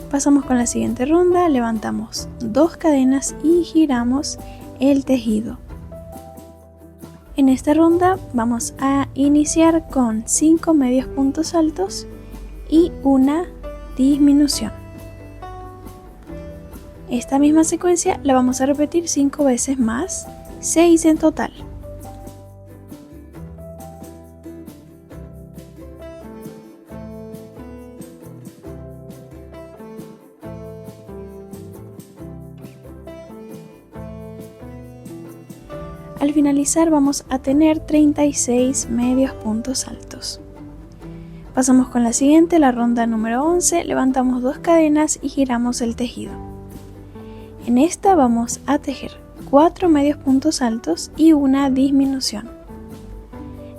Pasamos con la siguiente ronda, levantamos 2 cadenas y giramos el tejido. En esta ronda vamos a iniciar con 5 medios puntos altos y una disminución. Esta misma secuencia la vamos a repetir 5 veces más, 6 en total. Al finalizar vamos a tener 36 medios puntos altos. Pasamos con la siguiente, la ronda número 11, levantamos 2 cadenas y giramos el tejido. En esta vamos a tejer 4 medios puntos altos y una disminución.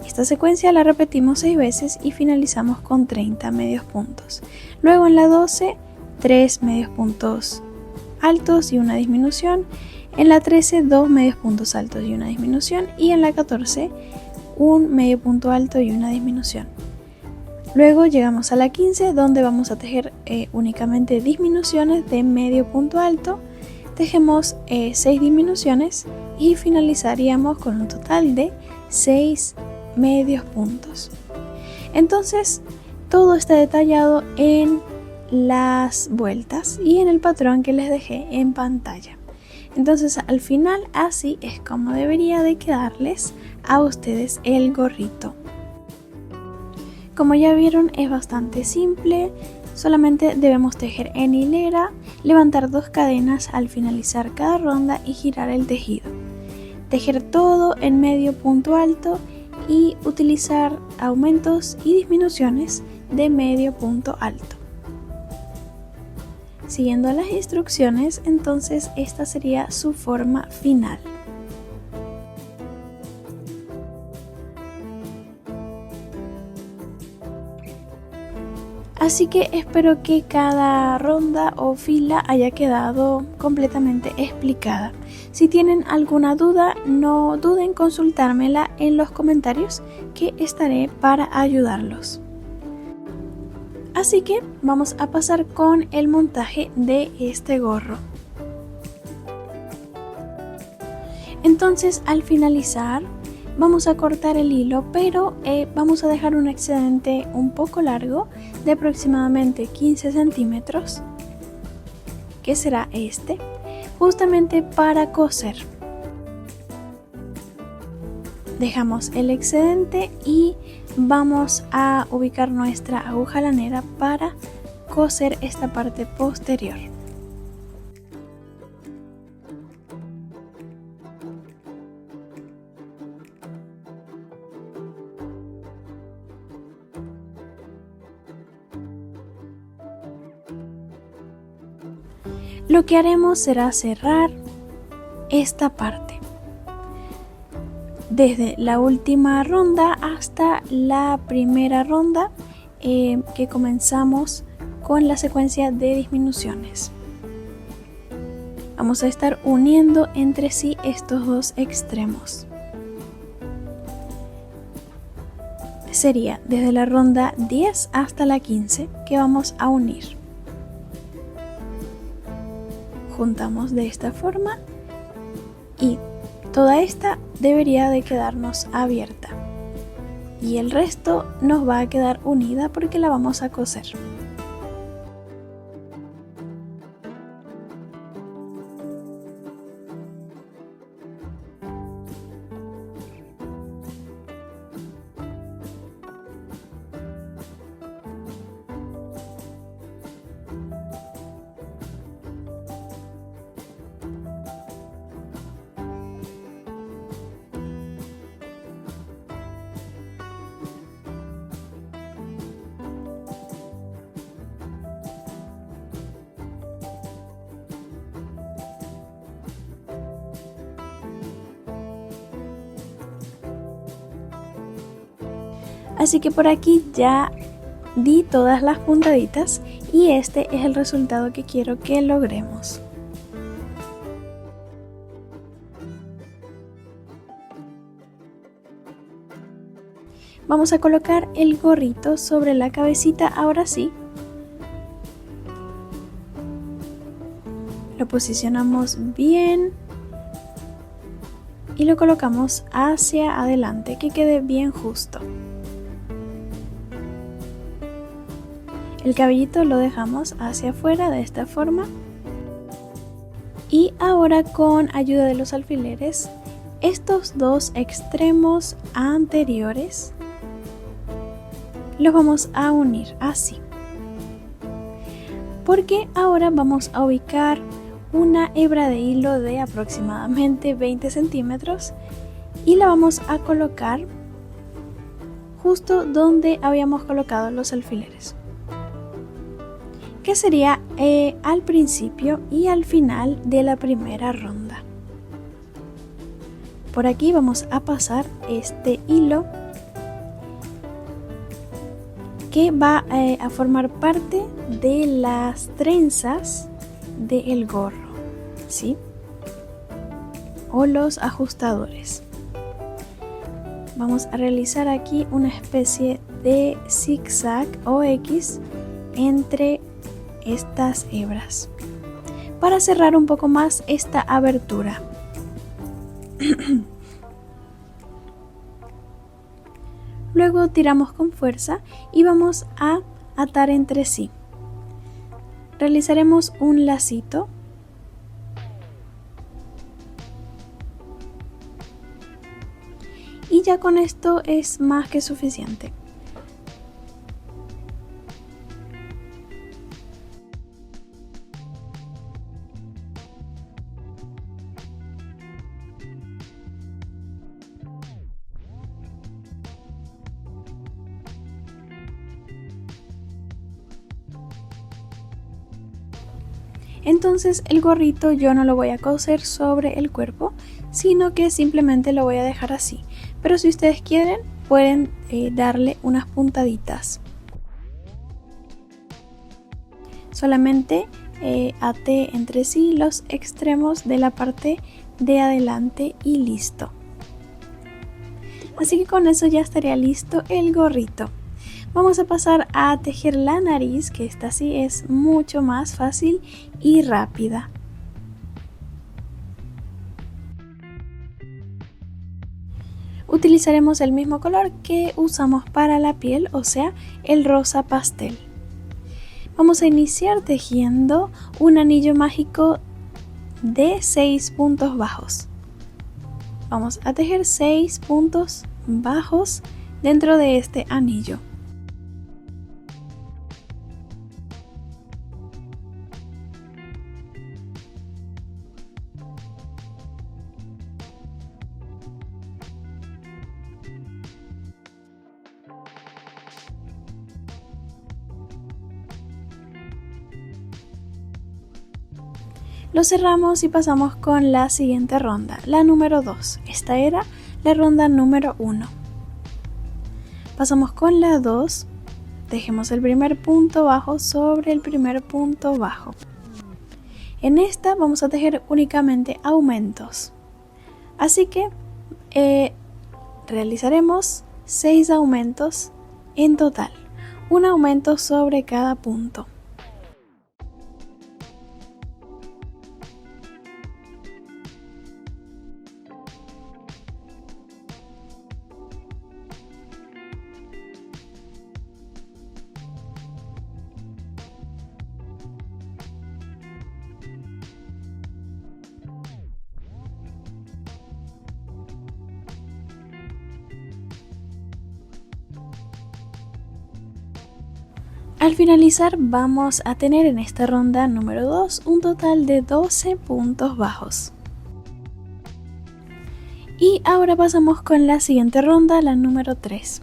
Esta secuencia la repetimos 6 veces y finalizamos con 30 medios puntos. Luego en la 12, 3 medios puntos altos y una disminución. En la 13, 2 medios puntos altos y una disminución. Y en la 14, un medio punto alto y una disminución. Luego llegamos a la 15, donde vamos a tejer únicamente disminuciones de medio punto alto. Tejemos 6 disminuciones y finalizaríamos con un total de 6 medios puntos. Entonces todo está detallado en las vueltas y en el patrón que les dejé en pantalla. Entonces al final así es como debería de quedarles a ustedes el gorrito. Como ya vieron, es bastante simple. Solamente debemos tejer en hilera, levantar 2 cadenas al finalizar cada ronda y girar el tejido. Tejer todo en medio punto alto y utilizar aumentos y disminuciones de medio punto alto. Siguiendo las instrucciones, entonces esta sería su forma final. Así que espero que cada ronda o fila haya quedado completamente explicada. Si tienen alguna duda, no duden en consultármela en los comentarios, que estaré para ayudarlos. Así que vamos a pasar con el montaje de este gorro. Entonces al finalizar vamos a cortar el hilo, pero vamos a dejar un excedente un poco largo de aproximadamente 15 centímetros, que será este, justamente para coser. Dejamos el excedente y vamos a ubicar nuestra aguja lanera para coser esta parte posterior. Lo que haremos será cerrar esta parte desde la última ronda hasta la primera ronda que comenzamos con la secuencia de disminuciones. Vamos a estar uniendo entre sí estos dos extremos. Sería desde la ronda 10 hasta la 15 que vamos a unir. Juntamos de esta forma y toda esta debería de quedarnos abierta y el resto nos va a quedar unida porque la vamos a coser. Así que por aquí ya di todas las puntaditas y este es el resultado que quiero que logremos. Vamos a colocar el gorrito sobre la cabecita ahora sí. Lo posicionamos bien y lo colocamos hacia adelante, que quede bien justo. El cabellito lo dejamos hacia afuera de esta forma. Y ahora con ayuda de los alfileres, estos dos extremos anteriores los vamos a unir así. Porque ahora vamos a ubicar una hebra de hilo de aproximadamente 20 centímetros y la vamos a colocar justo donde habíamos colocado los alfileres, que sería al principio y al final de la primera ronda. Por aquí vamos a pasar este hilo que va a formar parte de las trenzas del gorro, ¿sí? O los ajustadores. Vamos a realizar aquí una especie de zigzag o X entre estas hebras para cerrar un poco más esta abertura. Luego tiramos con fuerza y vamos a atar entre sí. Realizaremos un lacito y ya con esto es más que suficiente. Entonces el gorrito yo no lo voy a coser sobre el cuerpo, sino que simplemente lo voy a dejar así. Pero si ustedes quieren, pueden darle unas puntaditas. Solamente até entre sí los extremos de la parte de adelante y listo. Así que con eso ya estaría listo el gorrito. Vamos a pasar a tejer la nariz, que esta sí es mucho más fácil y rápida. Utilizaremos el mismo color que usamos para la piel, o sea, el rosa pastel. Vamos a iniciar tejiendo un anillo mágico de 6 puntos bajos. Vamos a tejer 6 puntos bajos dentro de este anillo. Lo cerramos y pasamos con la siguiente ronda, la número 2. Esta era la ronda número 1. Pasamos con la 2, tejemos el primer punto bajo sobre el primer punto bajo. En esta vamos a tejer únicamente aumentos, así que realizaremos 6 aumentos en total, un aumento sobre cada punto. Al finalizar vamos a tener en esta ronda número 2 un total de 12 puntos bajos. Y ahora pasamos con la siguiente ronda, la número 3.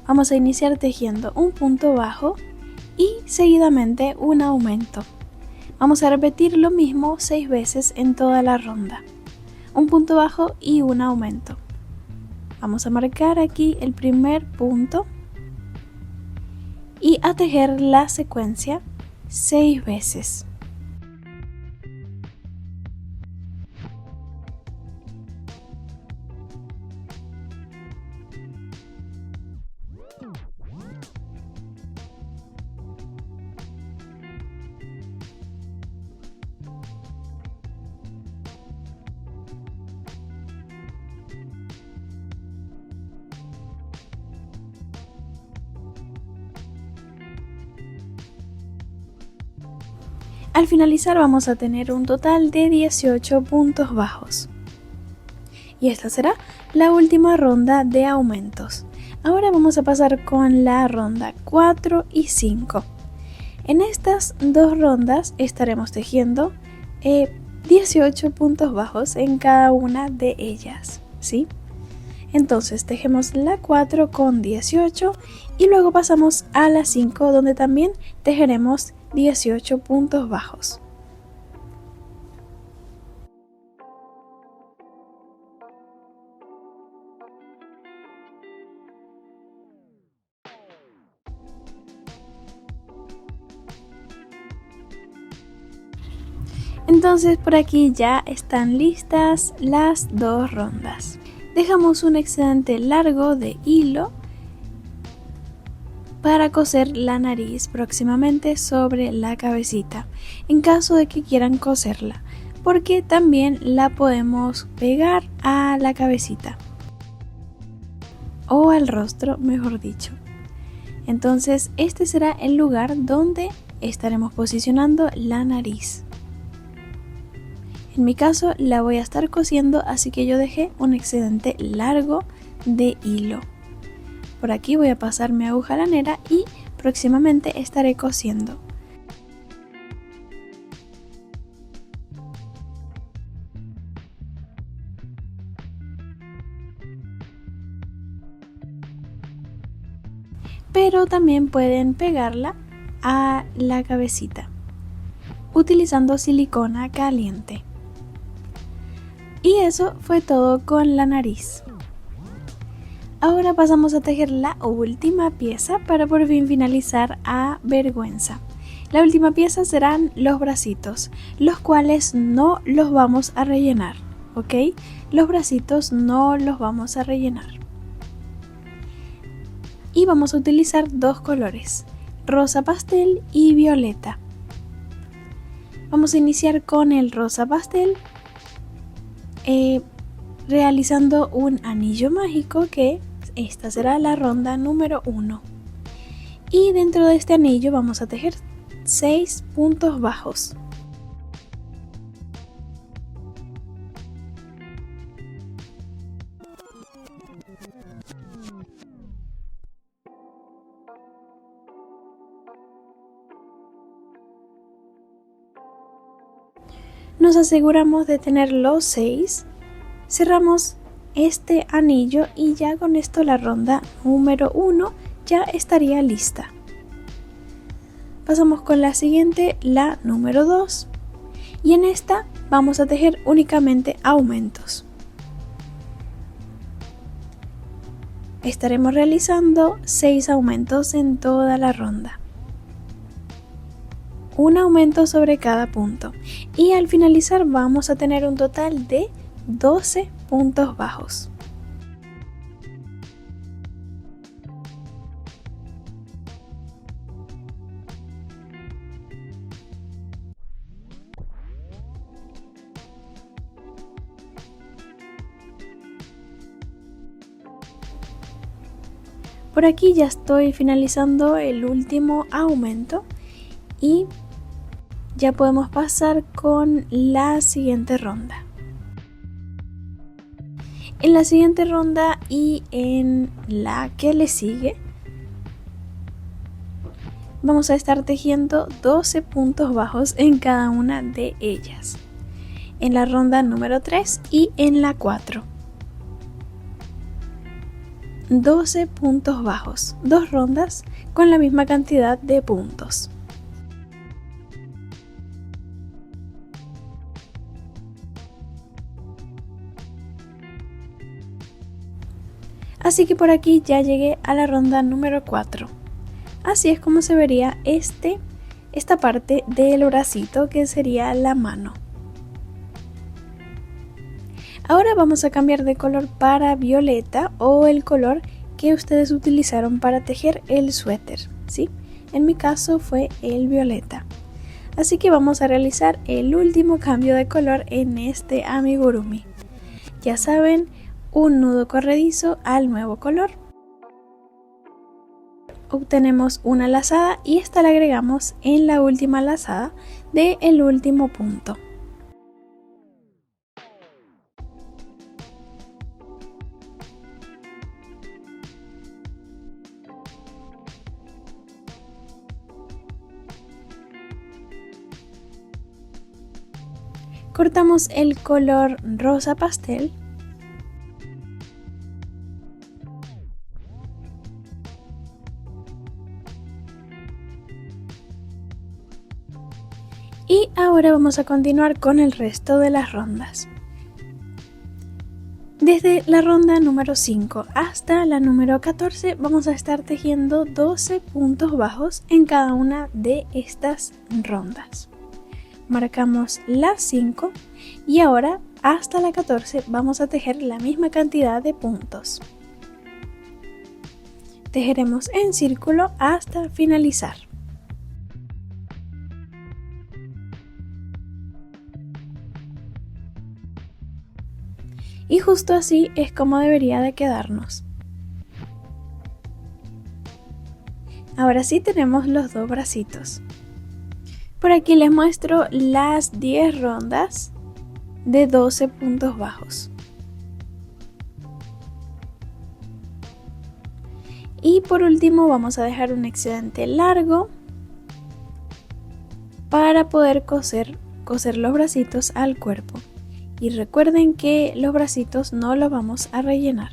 Vamos a iniciar tejiendo un punto bajo y seguidamente un aumento. Vamos a repetir lo mismo 6 veces en toda la ronda. Un punto bajo y un aumento. Vamos a marcar aquí el primer punto y a tejer la secuencia 6 veces. Al finalizar vamos a tener un total de 18 puntos bajos. Y esta será la última ronda de aumentos. Ahora vamos a pasar con la ronda 4 y 5. En estas dos rondas estaremos tejiendo 18 puntos bajos en cada una de ellas, ¿sí? Entonces tejemos la 4 con 18 y luego pasamos a la 5 donde también tejeremos 18 puntos bajos. Entonces por aquí ya están listas las dos rondas. Dejamos un excedente largo de hilo para coser la nariz próximamente sobre la cabecita, en caso de que quieran coserla, porque también la podemos pegar a la cabecita o al rostro, mejor dicho. Entonces este será el lugar donde estaremos posicionando la nariz. En mi caso la voy a estar cosiendo, así que yo dejé un excedente largo de hilo. Por aquí voy a pasar mi aguja lanera y próximamente estaré cosiendo. Pero también pueden pegarla a la cabecita utilizando silicona caliente. Y eso fue todo con la nariz. Ahora pasamos a tejer la última pieza para por fin finalizar a vergüenza. La última pieza serán los bracitos, los cuales no los vamos a rellenar, ¿ok? Los bracitos no los vamos a rellenar. Y vamos a utilizar dos colores, rosa pastel y violeta. Vamos a iniciar con el rosa pastel, realizando un anillo mágico que esta será la ronda número 1. Y dentro de este anillo vamos a tejer 6 puntos bajos. Nos aseguramos de tener los 6, cerramos este anillo y ya con esto la ronda número 1 ya estaría lista. Pasamos con la siguiente, la número 2, y en esta vamos a tejer únicamente aumentos. Estaremos realizando 6 aumentos en toda la ronda. Un aumento sobre cada punto y al finalizar vamos a tener un total de 12 puntos bajos. Por aquí ya estoy finalizando el último aumento y ya podemos pasar con la siguiente ronda. En la siguiente ronda y en la que le sigue vamos a estar tejiendo 12 puntos bajos en cada una de ellas. En la ronda número 3 y en la 4. 12 puntos bajos, 2 rondas con la misma cantidad de puntos. Así que por aquí ya llegué a la ronda número 4. Así es como se vería esta parte del bracito, que sería la mano. Ahora vamos a cambiar de color para violeta o el color que ustedes utilizaron para tejer el suéter, ¿sí? En mi caso fue el violeta. Así que vamos a realizar el último cambio de color en este amigurumi. Ya saben, un nudo corredizo al nuevo color. Obtenemos una lazada y esta la agregamos en la última lazada del último punto. Cortamos el color rosa pastel y ahora vamos a continuar con el resto de las rondas. Desde la ronda número 5 hasta la número 14 vamos a estar tejiendo 12 puntos bajos en cada una de estas rondas. Marcamos las 5 y ahora hasta la 14 vamos a tejer la misma cantidad de puntos. Tejeremos en círculo hasta finalizar. Y justo así es como debería de quedarnos. Ahora sí tenemos los dos bracitos. Por aquí les muestro las 10 rondas de 12 puntos bajos. Y por último vamos a dejar un excedente largo para poder coser los bracitos al cuerpo. Y recuerden que los bracitos no los vamos a rellenar.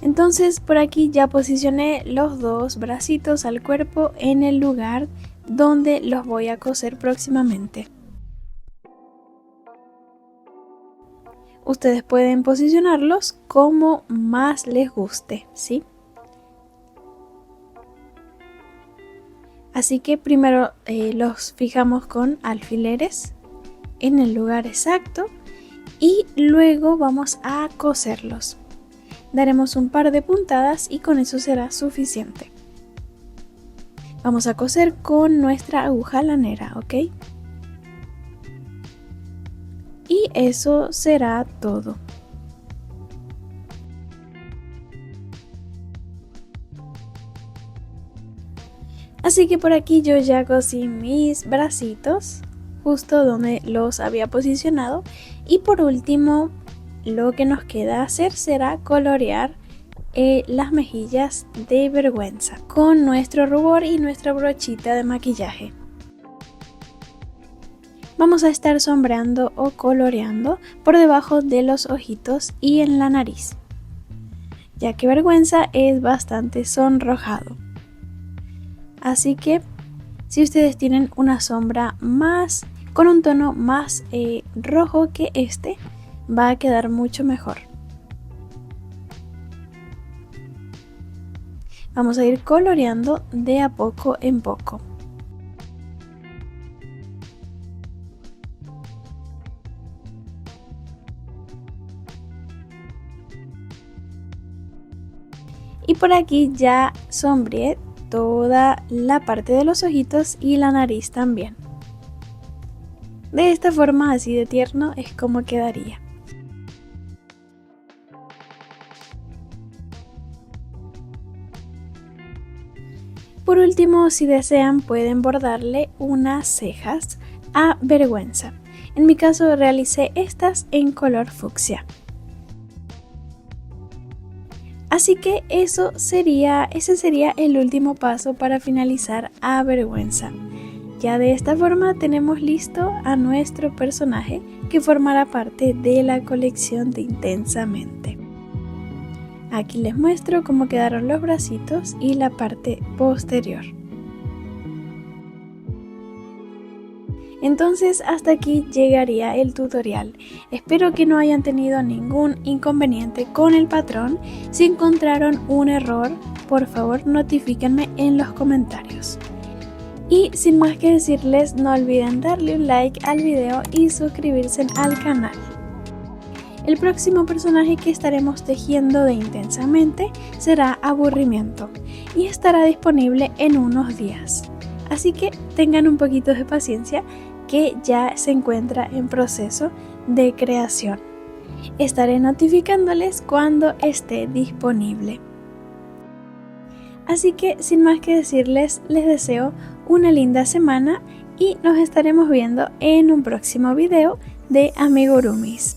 Entonces por aquí ya posicioné los dos bracitos al cuerpo en el lugar donde los voy a coser próximamente. Ustedes pueden posicionarlos como más les guste, ¿sí? Así que primero los fijamos con alfileres en el lugar exacto y luego vamos a coserlos. Daremos un par de puntadas y con eso será suficiente. Vamos a coser con nuestra aguja lanera, ¿ok? Y eso será todo. Así que por aquí yo ya cosí mis bracitos justo donde los había posicionado y por último lo que nos queda hacer será colorear las mejillas de vergüenza con nuestro rubor y nuestra brochita de maquillaje. vamos a estar sombreando o coloreando por debajo de los ojitos y en la nariz, ya que Vergüenza es bastante sonrojado. Así que si ustedes tienen una sombra con un tono más rojo que este, va a quedar mucho mejor. Vamos a ir coloreando de a poco en poco. Y por aquí ya sombreé toda la parte de los ojitos y la nariz también. De esta forma, así de tierno, es como quedaría. Por último, si desean, pueden bordarle unas cejas a Vergüenza. En mi caso realicé estas en color fucsia. Así que ese sería el último paso para finalizar a Vergüenza. Ya de esta forma tenemos listo a nuestro personaje que formará parte de la colección de Intensamente. Aquí les muestro cómo quedaron los bracitos y la parte posterior. Entonces hasta aquí llegaría el tutorial. Espero que no hayan tenido ningún inconveniente con el patrón. Si encontraron un error, por favor notifíquenme en los comentarios. Y sin más que decirles, no olviden darle un like al video y suscribirse al canal. El próximo personaje que estaremos tejiendo de Intensamente será Aburrimiento y estará disponible en unos días. Así que tengan un poquito de paciencia, que ya se encuentra en proceso de creación. Estaré notificándoles cuando esté disponible. Así que sin más que decirles, les deseo una linda semana y nos estaremos viendo en un próximo video de Amigurumis.